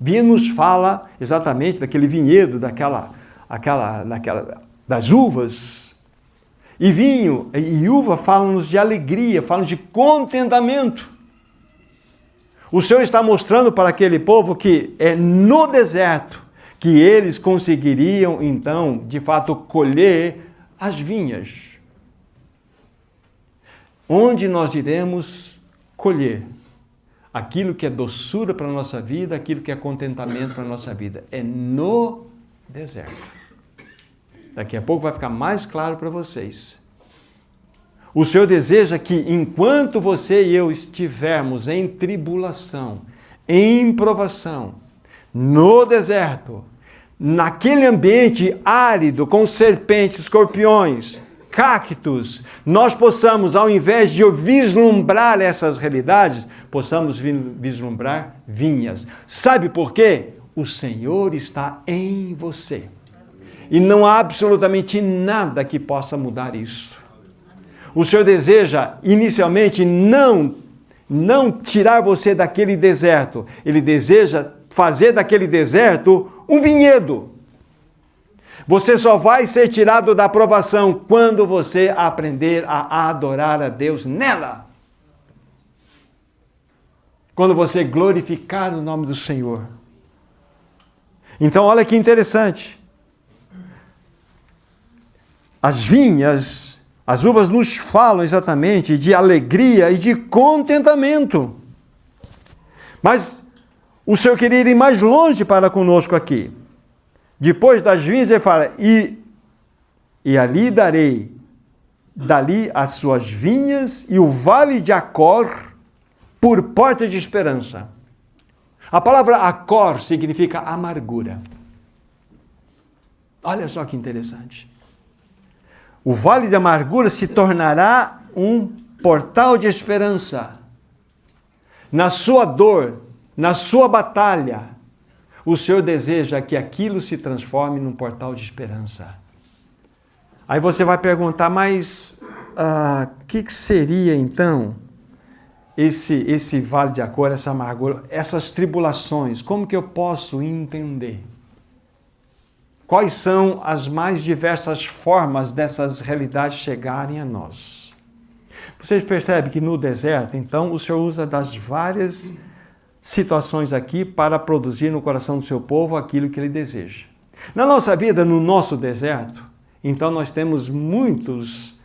vinha nos fala exatamente daquele vinhedo, das uvas. E vinho e uva falam-nos de alegria, falam de contentamento. O Senhor está mostrando para aquele povo que é no deserto que eles conseguiriam, então, de fato, colher as vinhas. Onde nós iremos colher aquilo que é doçura para a nossa vida, aquilo que é contentamento para a nossa vida. É no deserto. Daqui a pouco vai ficar mais claro para vocês. O Senhor deseja que enquanto você e eu estivermos em tribulação, em provação, no deserto, naquele ambiente árido, com serpentes, escorpiões, cactos, nós possamos, ao invés de vislumbrar essas realidades, possamos vislumbrar vinhas. Sabe por quê? O Senhor está em você. E não há absolutamente nada que possa mudar isso. O Senhor deseja, inicialmente, não tirar você daquele deserto. Ele deseja fazer daquele deserto um vinhedo. Você só vai ser tirado da provação quando você aprender a adorar a Deus nela. Quando você glorificar o nome do Senhor. Então, olha que interessante. As vinhas, as uvas nos falam exatamente de alegria e de contentamento. Mas o Senhor queria ir mais longe para conosco aqui. Depois das vinhas, ele fala, e ali darei, dali as suas vinhas e o vale de Acor por porta de esperança. A palavra Acor significa amargura. Olha só que interessante. O vale de amargura se tornará um portal de esperança. Na sua dor, na sua batalha, o Senhor deseja que aquilo se transforme num portal de esperança. Aí você vai perguntar, mas o que seria então esse vale de Acor, essa amargura, essas tribulações? Como que eu posso entender? Quais são as mais diversas formas dessas realidades chegarem a nós? Vocês percebem que no deserto, então, o Senhor usa das várias situações aqui para produzir no coração do seu povo aquilo que ele deseja. Na nossa vida, no nosso deserto, então nós temos muitos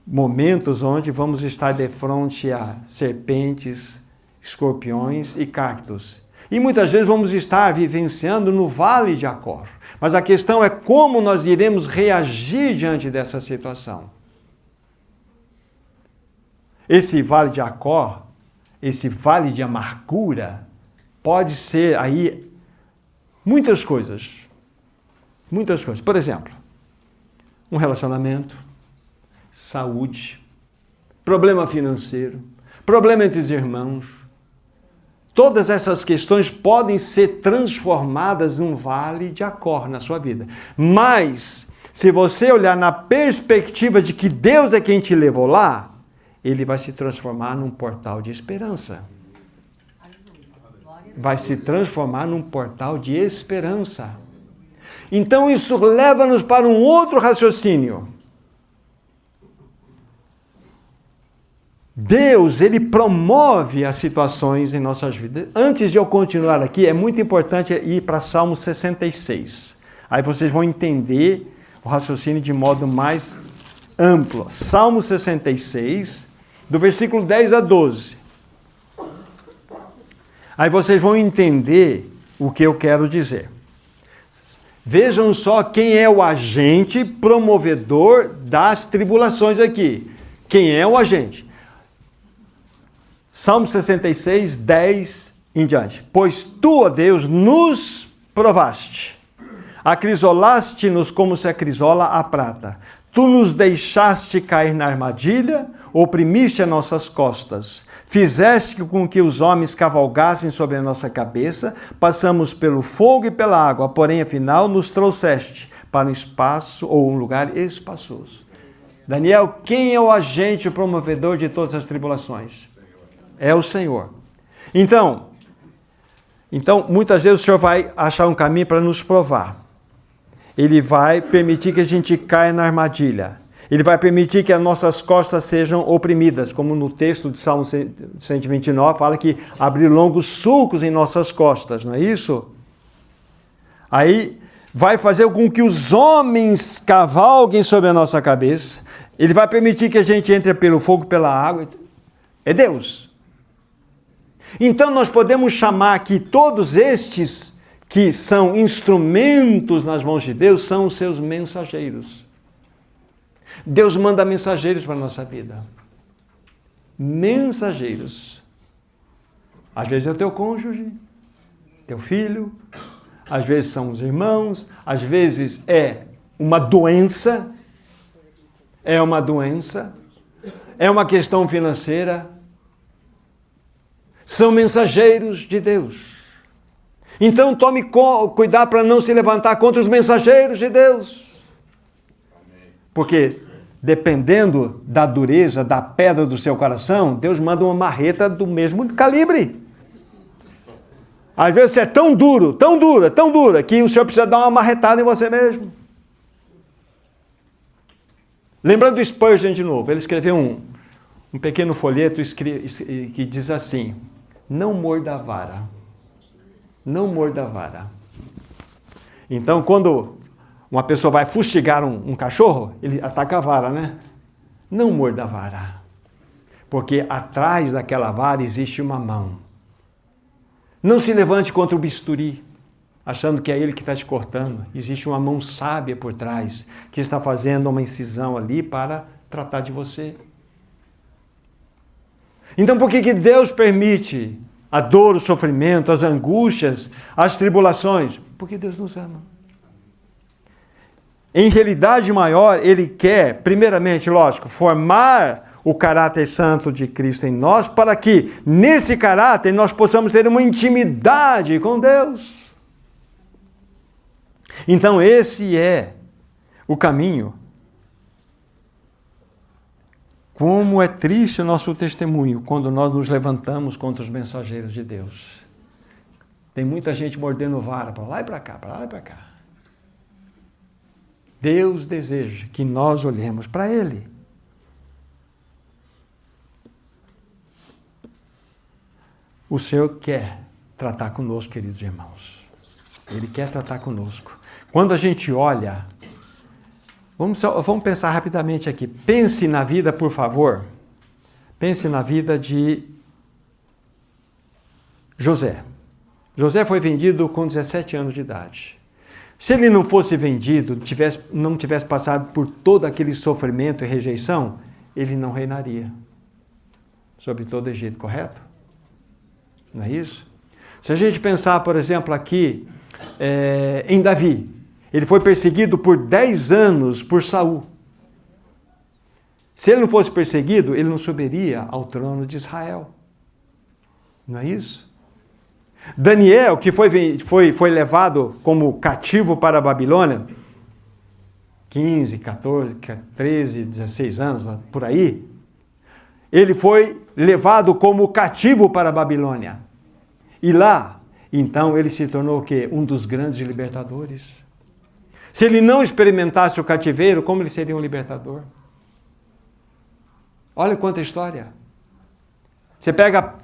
momentos onde vamos estar de frente a serpentes, escorpiões e cactos. E muitas vezes vamos estar vivenciando no vale de Acor. Mas a questão é como nós iremos reagir diante dessa situação. Esse vale de Acor, esse vale de amargura, pode ser aí muitas coisas. Muitas coisas. Por exemplo, um relacionamento, saúde, problema financeiro, problema entre os irmãos. Todas essas questões podem ser transformadas num vale de Acor na sua vida. Mas, se você olhar na perspectiva de que Deus é quem te levou lá, ele vai se transformar num portal de esperança. Vai se transformar num portal de esperança. Então, isso leva-nos para um outro raciocínio. Deus, ele promove as situações em nossas vidas. Antes de eu continuar aqui, é muito importante ir para Salmo 66. Aí vocês vão entender o raciocínio de modo mais amplo. Salmo 66, do versículo 10 a 12. Aí vocês vão entender o que eu quero dizer. Vejam só quem é o agente promovedor das tribulações aqui. Quem é o agente? Salmo 66, 10 em diante. Pois tu, ó Deus, nos provaste, acrisolaste-nos como se acrisola a prata. Tu nos deixaste cair na armadilha, oprimiste as nossas costas. Fizeste com que os homens cavalgassem sobre a nossa cabeça, passamos pelo fogo e pela água, porém, afinal, nos trouxeste para um espaço ou um lugar espaçoso. Daniel, quem é o agente promovedor de todas as tribulações? É o Senhor. Então, muitas vezes o Senhor vai achar um caminho para nos provar. Ele vai permitir que a gente caia na armadilha. Ele vai permitir que as nossas costas sejam oprimidas, como no texto de Salmo 129 fala que abrir longos sulcos em nossas costas, não é isso? Aí vai fazer com que os homens cavalguem sobre a nossa cabeça. Ele vai permitir que a gente entre pelo fogo, pela água. É Deus. Então nós podemos chamar que todos estes que são instrumentos nas mãos de Deus são os seus mensageiros. Deus manda mensageiros para a nossa vida. Mensageiros. Às vezes é o teu cônjuge, teu filho, às vezes são os irmãos, às vezes é uma doença, é uma questão financeira. São mensageiros de Deus. Então tome cuidado para não se levantar contra os mensageiros de Deus. Porque dependendo da dureza, da pedra do seu coração, Deus manda uma marreta do mesmo calibre. Às vezes você é tão dura, que o Senhor precisa dar uma marretada em você mesmo. Lembrando do Spurgeon de novo, ele escreveu um pequeno folheto que diz assim: não morda a vara. Não morda a vara. Então, quando uma pessoa vai fustigar um cachorro, ele ataca a vara, né? Não morda a vara. Porque atrás daquela vara existe uma mão. Não se levante contra o bisturi, achando que é ele que está te cortando. Existe uma mão sábia por trás, que está fazendo uma incisão ali para tratar de você. Então por que Deus permite a dor, o sofrimento, as angústias, as tribulações? Porque Deus nos ama. Em realidade maior, Ele quer, primeiramente, lógico, formar o caráter santo de Cristo em nós, para que, nesse caráter, nós possamos ter uma intimidade com Deus. Então, esse é o caminho. Como é triste o nosso testemunho quando nós nos levantamos contra os mensageiros de Deus. Tem muita gente mordendo vara para lá e para cá, para lá e para cá. Deus deseja que nós olhemos para Ele. O Senhor quer tratar conosco, queridos irmãos. Ele quer tratar conosco. Quando a gente olha, vamos pensar rapidamente aqui. Pense na vida, por favor. Pense na vida de José. José foi vendido com 17 anos de idade. Se ele não fosse vendido, não tivesse passado por todo aquele sofrimento e rejeição, ele não reinaria sobre todo o Egito, correto? Não é isso? Se a gente pensar, por exemplo, aqui em Davi, ele foi perseguido por 10 anos por Saul. Se ele não fosse perseguido, ele não subiria ao trono de Israel. Não é isso? Daniel, que foi levado como cativo para a Babilônia, 15, 14, 13, 16 anos, por aí, ele foi levado como cativo para a Babilônia. E lá, então, ele se tornou o quê? Um dos grandes libertadores. Se ele não experimentasse o cativeiro, como ele seria um libertador? Olha quanta história. Você pega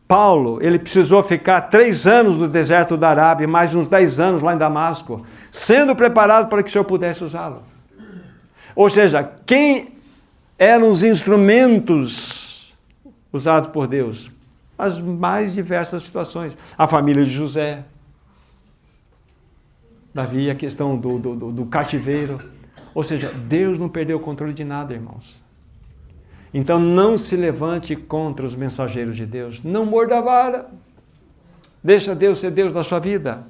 Paulo, ele precisou ficar 3 anos no deserto da Arábia, mais uns 10 anos lá em Damasco, sendo preparado para que o Senhor pudesse usá-lo. Ou seja, quem eram os instrumentos usados por Deus? As mais diversas situações. A família de José, Davi, a questão do cativeiro. Ou seja, Deus não perdeu o controle de nada, irmãos. Então não se levante contra os mensageiros de Deus. Não morda a vara. Deixa Deus ser Deus da sua vida.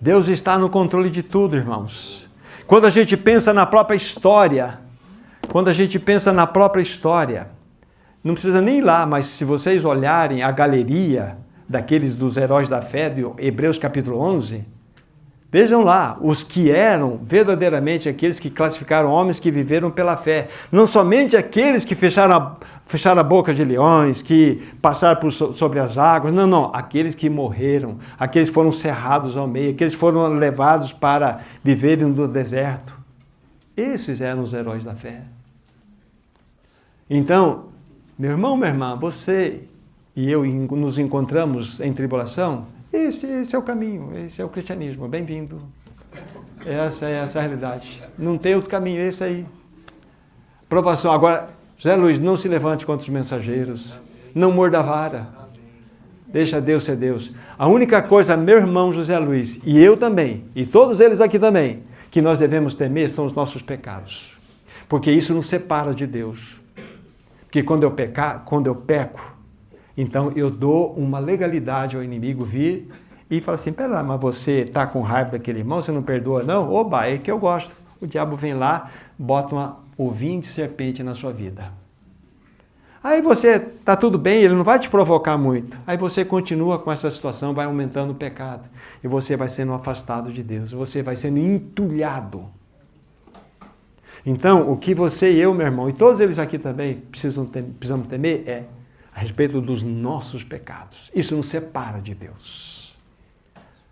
Deus está no controle de tudo, irmãos. Quando a gente pensa na própria história, não precisa nem ir lá, mas se vocês olharem a galeria dos heróis da fé, de Hebreus capítulo 11, Vejam lá, os que eram verdadeiramente aqueles que classificaram homens que viveram pela fé. Não somente aqueles que fecharam a boca de leões, que passaram sobre as águas. Não. Aqueles que morreram, aqueles que foram cerrados ao meio, aqueles que foram levados para viverem no deserto. Esses eram os heróis da fé. Então, meu irmão, minha irmã, você e eu nos encontramos em tribulação. Esse é o caminho, esse é o cristianismo. Bem-vindo. Essa é a realidade. Não tem outro caminho, esse aí. Provação. Agora, José Luiz, não se levante contra os mensageiros. Não morda a vara. Deixa Deus ser Deus. A única coisa, meu irmão José Luiz, e eu também, e todos eles aqui também, que nós devemos temer são os nossos pecados. Porque isso nos separa de Deus. Porque quando eu peco, então eu dou uma legalidade ao inimigo vir e fala assim, pera lá, mas você está com raiva daquele irmão, você não perdoa não? Oba, é que eu gosto. O diabo vem lá, bota uma ovinho de serpente na sua vida. Aí você está tudo bem, ele não vai te provocar muito. Aí você continua com essa situação, vai aumentando o pecado. E você vai sendo afastado de Deus, você vai sendo entulhado. Então, o que você e eu, meu irmão, e todos eles aqui também precisamos temer é a respeito dos nossos pecados. Isso nos separa de Deus.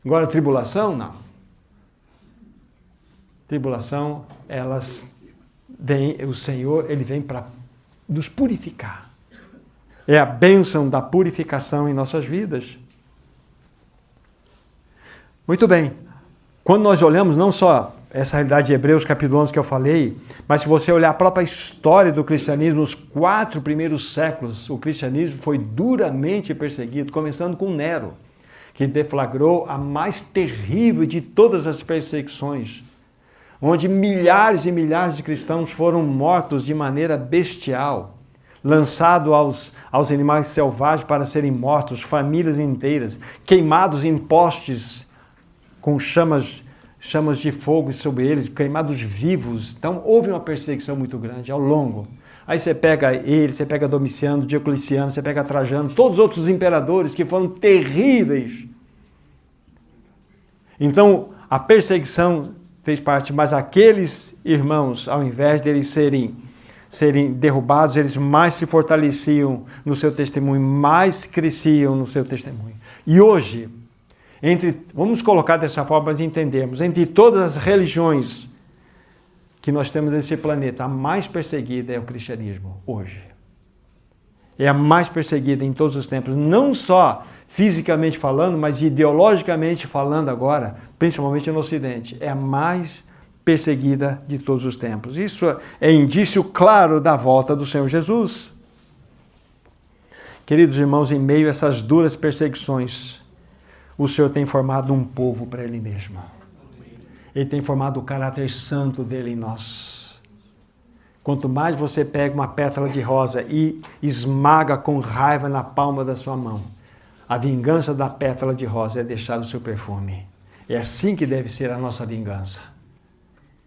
Agora, tribulação, não. Tribulação, o Senhor, ele vem para nos purificar. É a bênção da purificação em nossas vidas. Muito bem. Quando nós olhamos não só essa realidade de Hebreus capítulo 11 que eu falei, mas se você olhar a própria história do cristianismo, nos 4 primeiros séculos, o cristianismo foi duramente perseguido, começando com Nero, que deflagrou a mais terrível de todas as perseguições, onde milhares e milhares de cristãos foram mortos de maneira bestial, lançados aos animais selvagens para serem mortos, famílias inteiras, queimados em postes com chamas de fogo sobre eles, queimados vivos. Então, houve uma perseguição muito grande ao longo. Aí você pega Domiciano, Diocleciano, você pega Trajano, todos os outros imperadores que foram terríveis. Então, a perseguição fez parte, mas aqueles irmãos, ao invés de eles serem derrubados, eles mais se fortaleciam no seu testemunho, mais cresciam no seu testemunho. E hoje, vamos colocar dessa forma para entendermos, entre todas as religiões que nós temos nesse planeta, a mais perseguida é o cristianismo hoje. É a mais perseguida em todos os tempos, não só fisicamente falando, mas ideologicamente falando agora, principalmente no Ocidente. É a mais perseguida de todos os tempos. Isso é indício claro da volta do Senhor Jesus. Queridos irmãos, em meio a essas duras perseguições, o Senhor tem formado um povo para Ele mesmo. Ele tem formado o caráter santo dele em nós. Quanto mais você pega uma pétala de rosa e esmaga com raiva na palma da sua mão, a vingança da pétala de rosa é deixar o seu perfume. É assim que deve ser a nossa vingança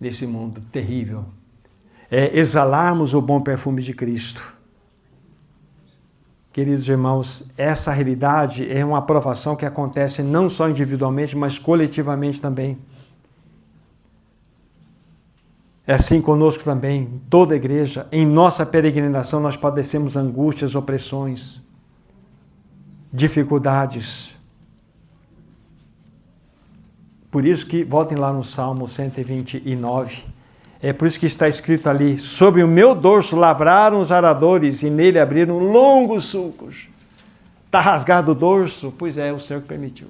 nesse mundo terrível. É exalarmos o bom perfume de Cristo. Queridos irmãos, essa realidade é uma aprovação que acontece não só individualmente, mas coletivamente também. É assim conosco também, toda a igreja. Em nossa peregrinação nós padecemos angústias, opressões, dificuldades. Por isso que, voltem lá no Salmo 129, é por isso que está escrito ali, sobre o meu dorso lavraram os aradores e nele abriram longos sulcos. Está rasgado o dorso? Pois é, o Senhor que permitiu.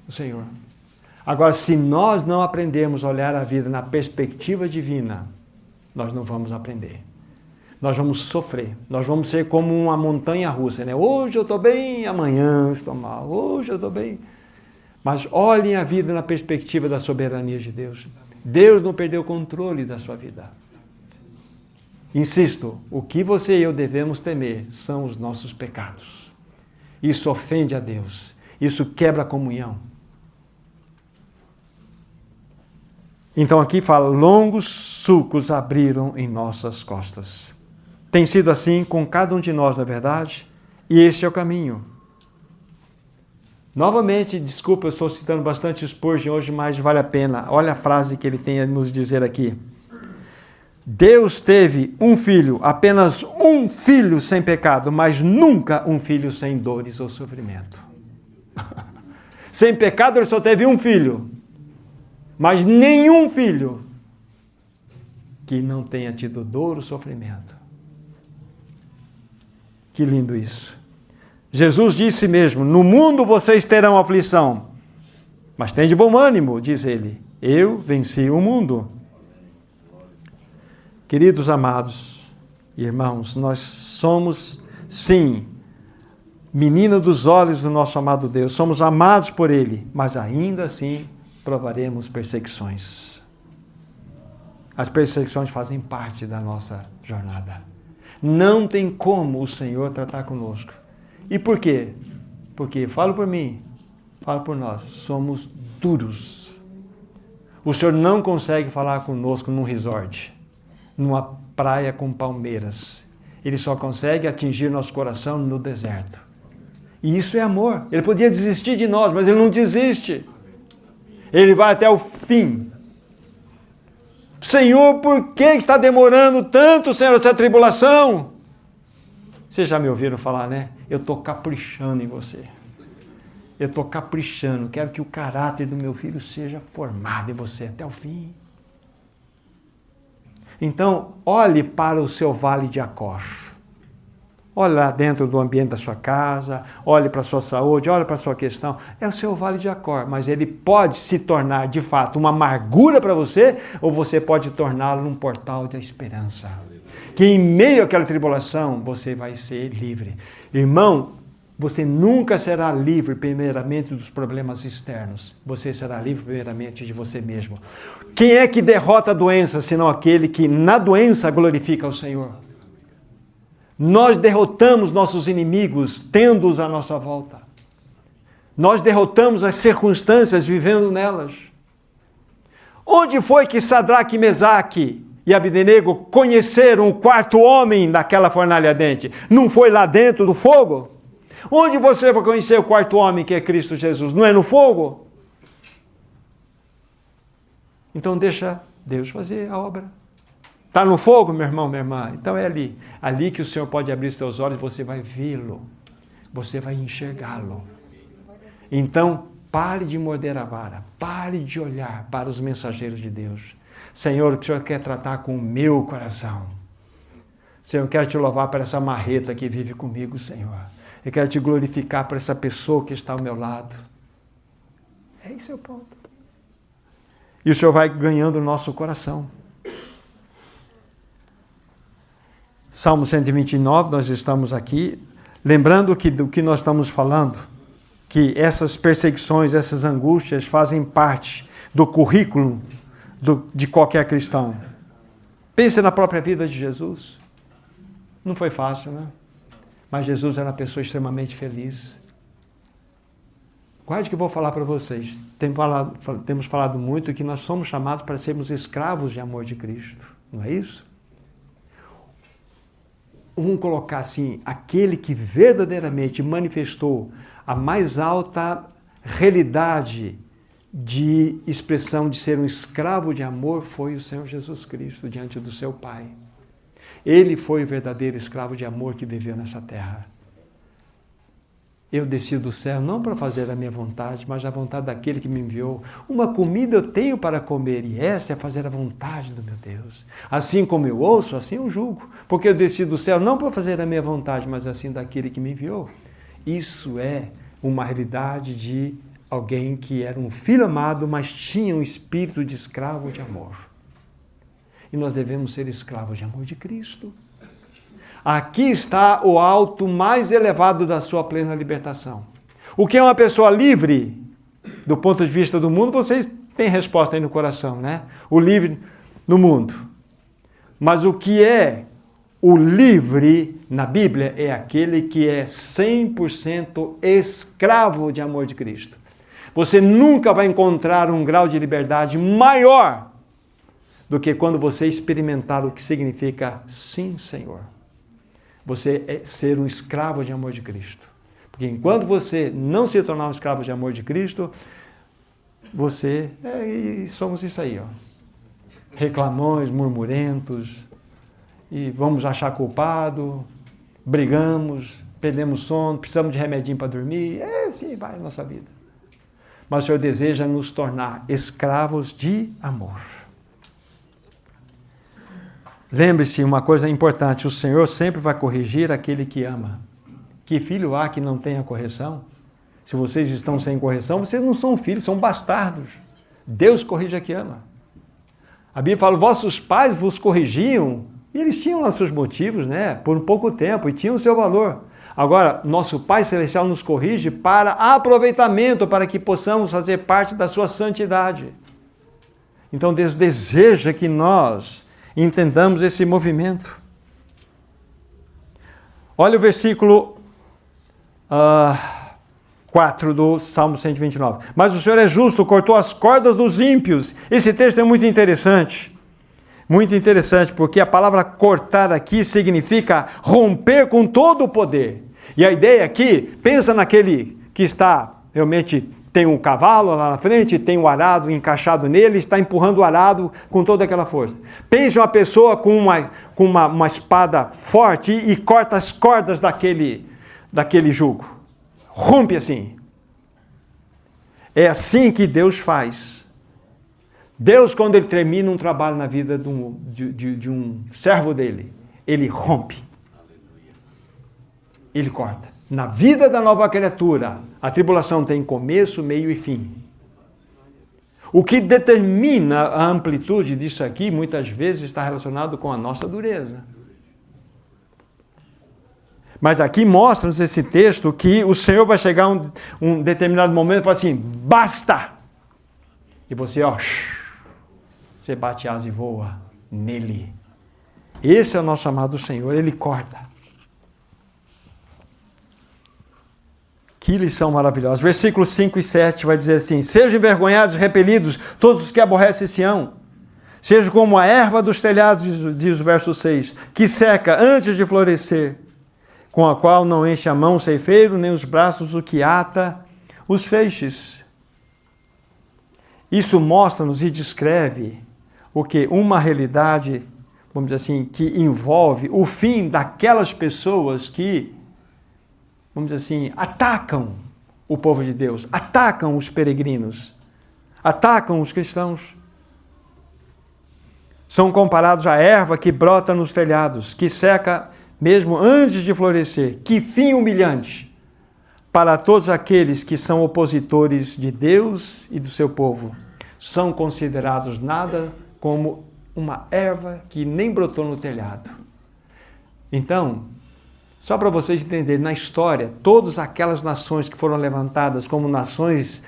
O Senhor. Agora, se nós não aprendermos a olhar a vida na perspectiva divina, nós não vamos aprender. Nós vamos sofrer. Nós vamos ser como uma montanha russa, né? Hoje eu estou bem, amanhã eu estou mal. Hoje eu estou bem. Mas olhem a vida na perspectiva da soberania de Deus. Deus não perdeu o controle da sua vida. Insisto, o que você e eu devemos temer são os nossos pecados. Isso ofende a Deus. Isso quebra a comunhão. Então aqui fala, longos sulcos abriram em nossas costas. Tem sido assim com cada um de nós, na verdade, e este é o caminho. Novamente, desculpa, eu estou citando bastante Spurgeon hoje, mas vale a pena. Olha a frase que ele tem a nos dizer aqui. Deus teve um filho, apenas um filho sem pecado, mas nunca um filho sem dores ou sofrimento. Sem pecado ele só teve um filho, mas nenhum filho que não tenha tido dor ou sofrimento. Que lindo isso. Jesus disse mesmo, no mundo vocês terão aflição, mas tem de bom ânimo, diz ele, eu venci o mundo. Queridos amados, irmãos, nós somos, sim, menina dos olhos do nosso amado Deus, somos amados por Ele, mas ainda assim provaremos perseguições. As perseguições fazem parte da nossa jornada. Não tem como o Senhor tratar conosco. E por quê? Porque, falo por mim, falo por nós, somos duros. O Senhor não consegue falar conosco num resort, numa praia com palmeiras. Ele só consegue atingir nosso coração no deserto. E isso é amor. Ele podia desistir de nós, mas Ele não desiste. Ele vai até o fim. Senhor, por que está demorando tanto, Senhor, essa tribulação? Vocês já me ouviram falar, né? Eu estou caprichando em você. Eu estou caprichando. Quero que o caráter do meu filho seja formado em você até o fim. Então, olhe para o seu vale de Acor. Olhe lá dentro do ambiente da sua casa, olhe para a sua saúde, olhe para a sua questão. É o seu vale de Acor, mas ele pode se tornar, de fato, uma amargura para você, ou você pode torná-lo num portal de esperança. Que em meio àquela tribulação, você vai ser livre. Irmão, você nunca será livre, primeiramente, dos problemas externos. Você será livre, primeiramente, de você mesmo. Quem é que derrota a doença, senão aquele que na doença glorifica o Senhor? Nós derrotamos nossos inimigos, tendo-os à nossa volta. Nós derrotamos as circunstâncias, vivendo nelas. Onde foi que Sadraque, Mesaque e Abdenego conheceram o quarto homem daquela fornalha ardente? Não foi lá dentro do fogo? Onde você vai conhecer o quarto homem, que é Cristo Jesus? Não é no fogo? Então deixa Deus fazer a obra. Está no fogo, meu irmão, minha irmã? Então é ali. Ali que o Senhor pode abrir os teus olhos e você vai vê-lo. Você vai enxergá-lo. Então, pare de morder a vara. Pare de olhar para os mensageiros de Deus. Senhor, o Senhor quer tratar com o meu coração. Senhor, eu quero te louvar por essa marreta que vive comigo, Senhor. Eu quero te glorificar por essa pessoa que está ao meu lado. Esse é o ponto. E o Senhor vai ganhando o nosso coração. Salmo 129, nós estamos aqui, lembrando que do que nós estamos falando, que essas perseguições, essas angústias fazem parte do currículo de qualquer cristão. Pense na própria vida de Jesus. Não foi fácil, né? Mas Jesus era uma pessoa extremamente feliz. Guarde que eu vou falar para vocês. Temos falado muito que nós somos chamados para sermos escravos de amor de Cristo. Não é isso? Vamos colocar assim, aquele que verdadeiramente manifestou a mais alta realidade de expressão de ser um escravo de amor foi o Senhor Jesus Cristo diante do seu Pai. Ele foi o verdadeiro escravo de amor que viveu nessa terra. Eu desci do céu não para fazer a minha vontade, mas a vontade daquele que me enviou. Uma comida eu tenho para comer, e esta é fazer a vontade do meu Deus. Assim como eu ouço, assim eu julgo. Porque eu desci do céu não para fazer a minha vontade, mas assim daquele que me enviou. Isso é uma realidade de alguém que era um filho amado, mas tinha um espírito de escravo de amor. E nós devemos ser escravos de amor de Cristo. Aqui está o alto mais elevado da sua plena libertação. O que é uma pessoa livre, do ponto de vista do mundo, vocês têm resposta aí no coração, né? O livre no mundo. Mas o que é o livre na Bíblia é aquele que é 100% escravo de amor de Cristo. Você nunca vai encontrar um grau de liberdade maior do que quando você experimentar o que significa sim, Senhor. Você é ser um escravo de amor de Cristo. Porque enquanto você não se tornar um escravo de amor de Cristo, você... e somos isso aí, ó. Reclamões, murmurentos, e vamos achar culpado, brigamos, perdemos sono, precisamos de remedinho para dormir. Assim vai a nossa vida. Mas o Senhor deseja nos tornar escravos de amor. Lembre-se uma coisa importante, o Senhor sempre vai corrigir aquele que ama. Que filho há que não tenha correção? Se vocês estão sem correção, vocês não são filhos, são bastardos. Deus corrige a que ama. A Bíblia fala, vossos pais vos corrigiam, e eles tinham lá seus motivos, né? Por um pouco tempo, e tinham o seu valor. Agora, nosso Pai Celestial nos corrige para aproveitamento, para que possamos fazer parte da sua santidade. Então, Deus deseja que nós entendamos esse movimento. Olha o versículo 4 do Salmo 129. Mas o Senhor é justo, cortou as cordas dos ímpios. Esse texto é muito interessante. Muito interessante, porque a palavra cortar aqui significa romper com todo o poder. E a ideia aqui, pensa naquele que está, realmente, tem um cavalo lá na frente, tem um arado encaixado nele, está empurrando o arado com toda aquela força. Pense uma pessoa com uma espada forte e corta as cordas daquele jugo. Rompe assim. É assim que Deus faz. Deus, quando Ele termina um trabalho na vida de um servo dele, Ele rompe. Ele corta. Na vida da nova criatura, a tribulação tem começo, meio e fim. O que determina a amplitude disso aqui, muitas vezes, está relacionado com a nossa dureza. Mas aqui mostra-nos esse texto que o Senhor vai chegar a um determinado momento e falar assim, basta! E você, você bate asa e voa nele. Esse é o nosso amado Senhor, Ele corta. Que lição maravilhosa. Versículos 5 e 7 vai dizer assim, sejam envergonhados e repelidos todos os que aborrecem Sião. Sejam como a erva dos telhados, diz o verso 6, que seca antes de florescer, com a qual não enche a mão o ceifeiro, nem os braços o que ata os feixes. Isso mostra-nos e descreve o que? Uma realidade, vamos dizer assim, que envolve o fim daquelas pessoas que, vamos dizer assim, atacam o povo de Deus, atacam os peregrinos, atacam os cristãos. São comparados à erva que brota nos telhados, que seca mesmo antes de florescer. Que fim humilhante para todos aqueles que são opositores de Deus e do seu povo. São considerados nada como uma erva que nem brotou no telhado. Então, só para vocês entenderem, na história, todas aquelas nações que foram levantadas como nações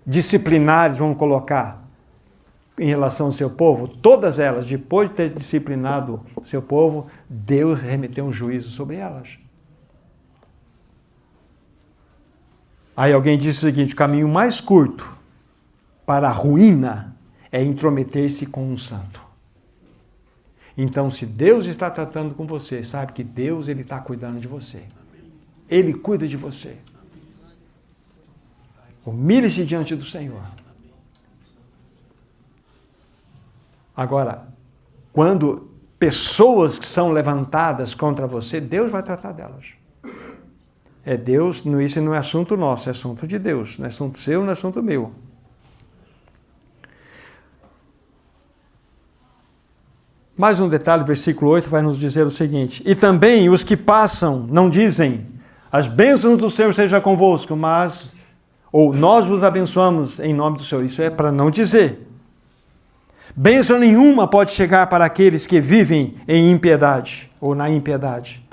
disciplinares, vamos colocar, em relação ao seu povo, todas elas, depois de ter disciplinado o seu povo, Deus remeteu um juízo sobre elas. Aí alguém disse o seguinte, o caminho mais curto para a ruína é intrometer-se com um santo. Então, se Deus está tratando com você, sabe que Deus ele está cuidando de você. Ele cuida de você. Humilhe-se diante do Senhor. Agora, quando pessoas que são levantadas contra você, Deus vai tratar delas. É Deus, isso não é assunto nosso, é assunto de Deus. Não é assunto seu, não é assunto meu. Mais um detalhe, versículo 8 vai nos dizer o seguinte, e também os que passam não dizem, as bênçãos do Senhor seja convosco, mas, ou nós vos abençoamos em nome do Senhor. Isso é para não dizer. Bênção nenhuma pode chegar para aqueles que vivem em impiedade, ou na impiedade.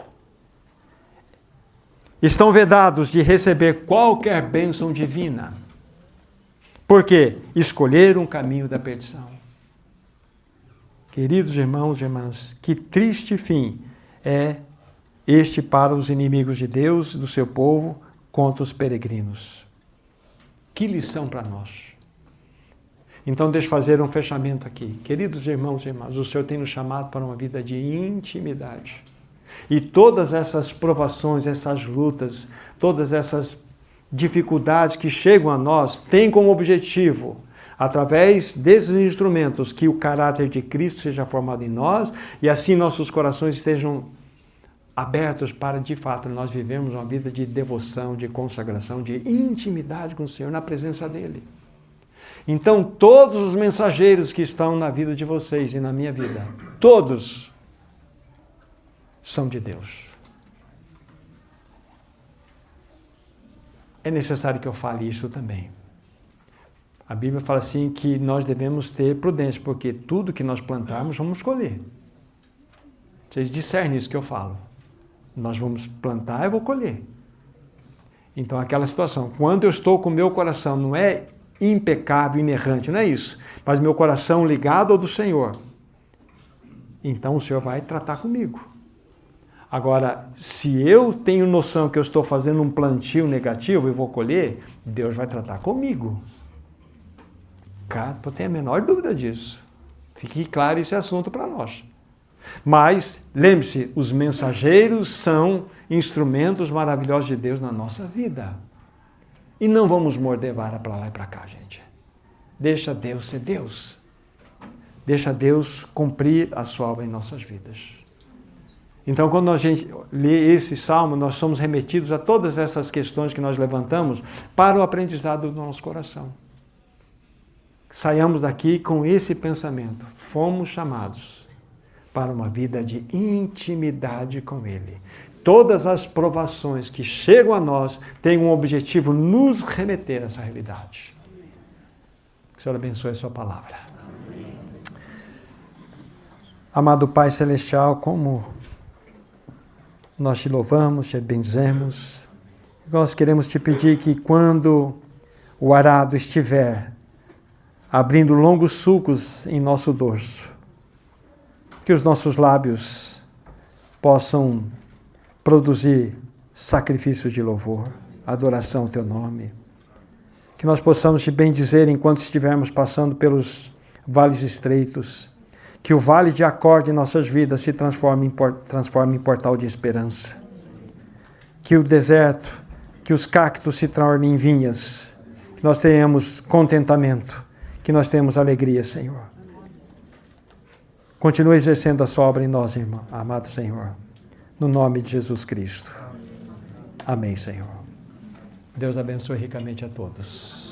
Estão vedados de receber qualquer bênção divina. Por quê? Escolheram o caminho da perdição. Queridos irmãos e irmãs, que triste fim é este para os inimigos de Deus, do seu povo, contra os peregrinos. Que lição para nós. Então, deixa eu fazer um fechamento aqui. Queridos irmãos e irmãs, o Senhor tem nos chamado para uma vida de intimidade. E todas essas provações, essas lutas, todas essas dificuldades que chegam a nós, têm como objetivo, através desses instrumentos, que o caráter de Cristo seja formado em nós e assim nossos corações estejam abertos para, de fato, nós vivemos uma vida de devoção, de consagração, de intimidade com o Senhor, na presença dEle. Então, todos os mensageiros que estão na vida de vocês e na minha vida, todos são de Deus. É necessário que eu fale isso também. A Bíblia fala assim que nós devemos ter prudência, porque tudo que nós plantarmos, vamos colher. Vocês discernem isso que eu falo. Nós vamos plantar, eu vou colher. Então, aquela situação, quando eu estou com o meu coração, não é impecável, inerrante, não é isso, mas meu coração ligado ao do Senhor, então o Senhor vai tratar comigo. Agora, se eu tenho noção que eu estou fazendo um plantio negativo e vou colher, Deus vai tratar comigo. Cara, não tem a menor dúvida disso. Fique claro esse assunto para nós. Mas, lembre-se, os mensageiros são instrumentos maravilhosos de Deus na nossa vida. E não vamos morder vara para lá e para cá, gente. Deixa Deus ser Deus. Deixa Deus cumprir a sua obra em nossas vidas. Então, quando a gente lê esse salmo, nós somos remetidos a todas essas questões que nós levantamos para o aprendizado do nosso coração. Saiamos daqui com esse pensamento. Fomos chamados para uma vida de intimidade com Ele. Todas as provações que chegam a nós têm um objetivo, nos remeter a essa realidade. Que o Senhor abençoe a sua palavra. Amado Pai Celestial, como nós te louvamos, te benzemos, nós queremos te pedir que quando o arado estiver abrindo longos sulcos em nosso dorso, que os nossos lábios possam produzir sacrifício de louvor, adoração ao teu nome. Que nós possamos te bendizer enquanto estivermos passando pelos vales estreitos. Que o vale de Acor de nossas vidas se transforme em portal de esperança. Que o deserto, que os cactos se tornem em vinhas. Que nós tenhamos contentamento. Que nós tenhamos alegria, Senhor. Continue exercendo a sua obra em nós, irmão, amado Senhor. No nome de Jesus Cristo. Amém, Senhor. Deus abençoe ricamente a todos.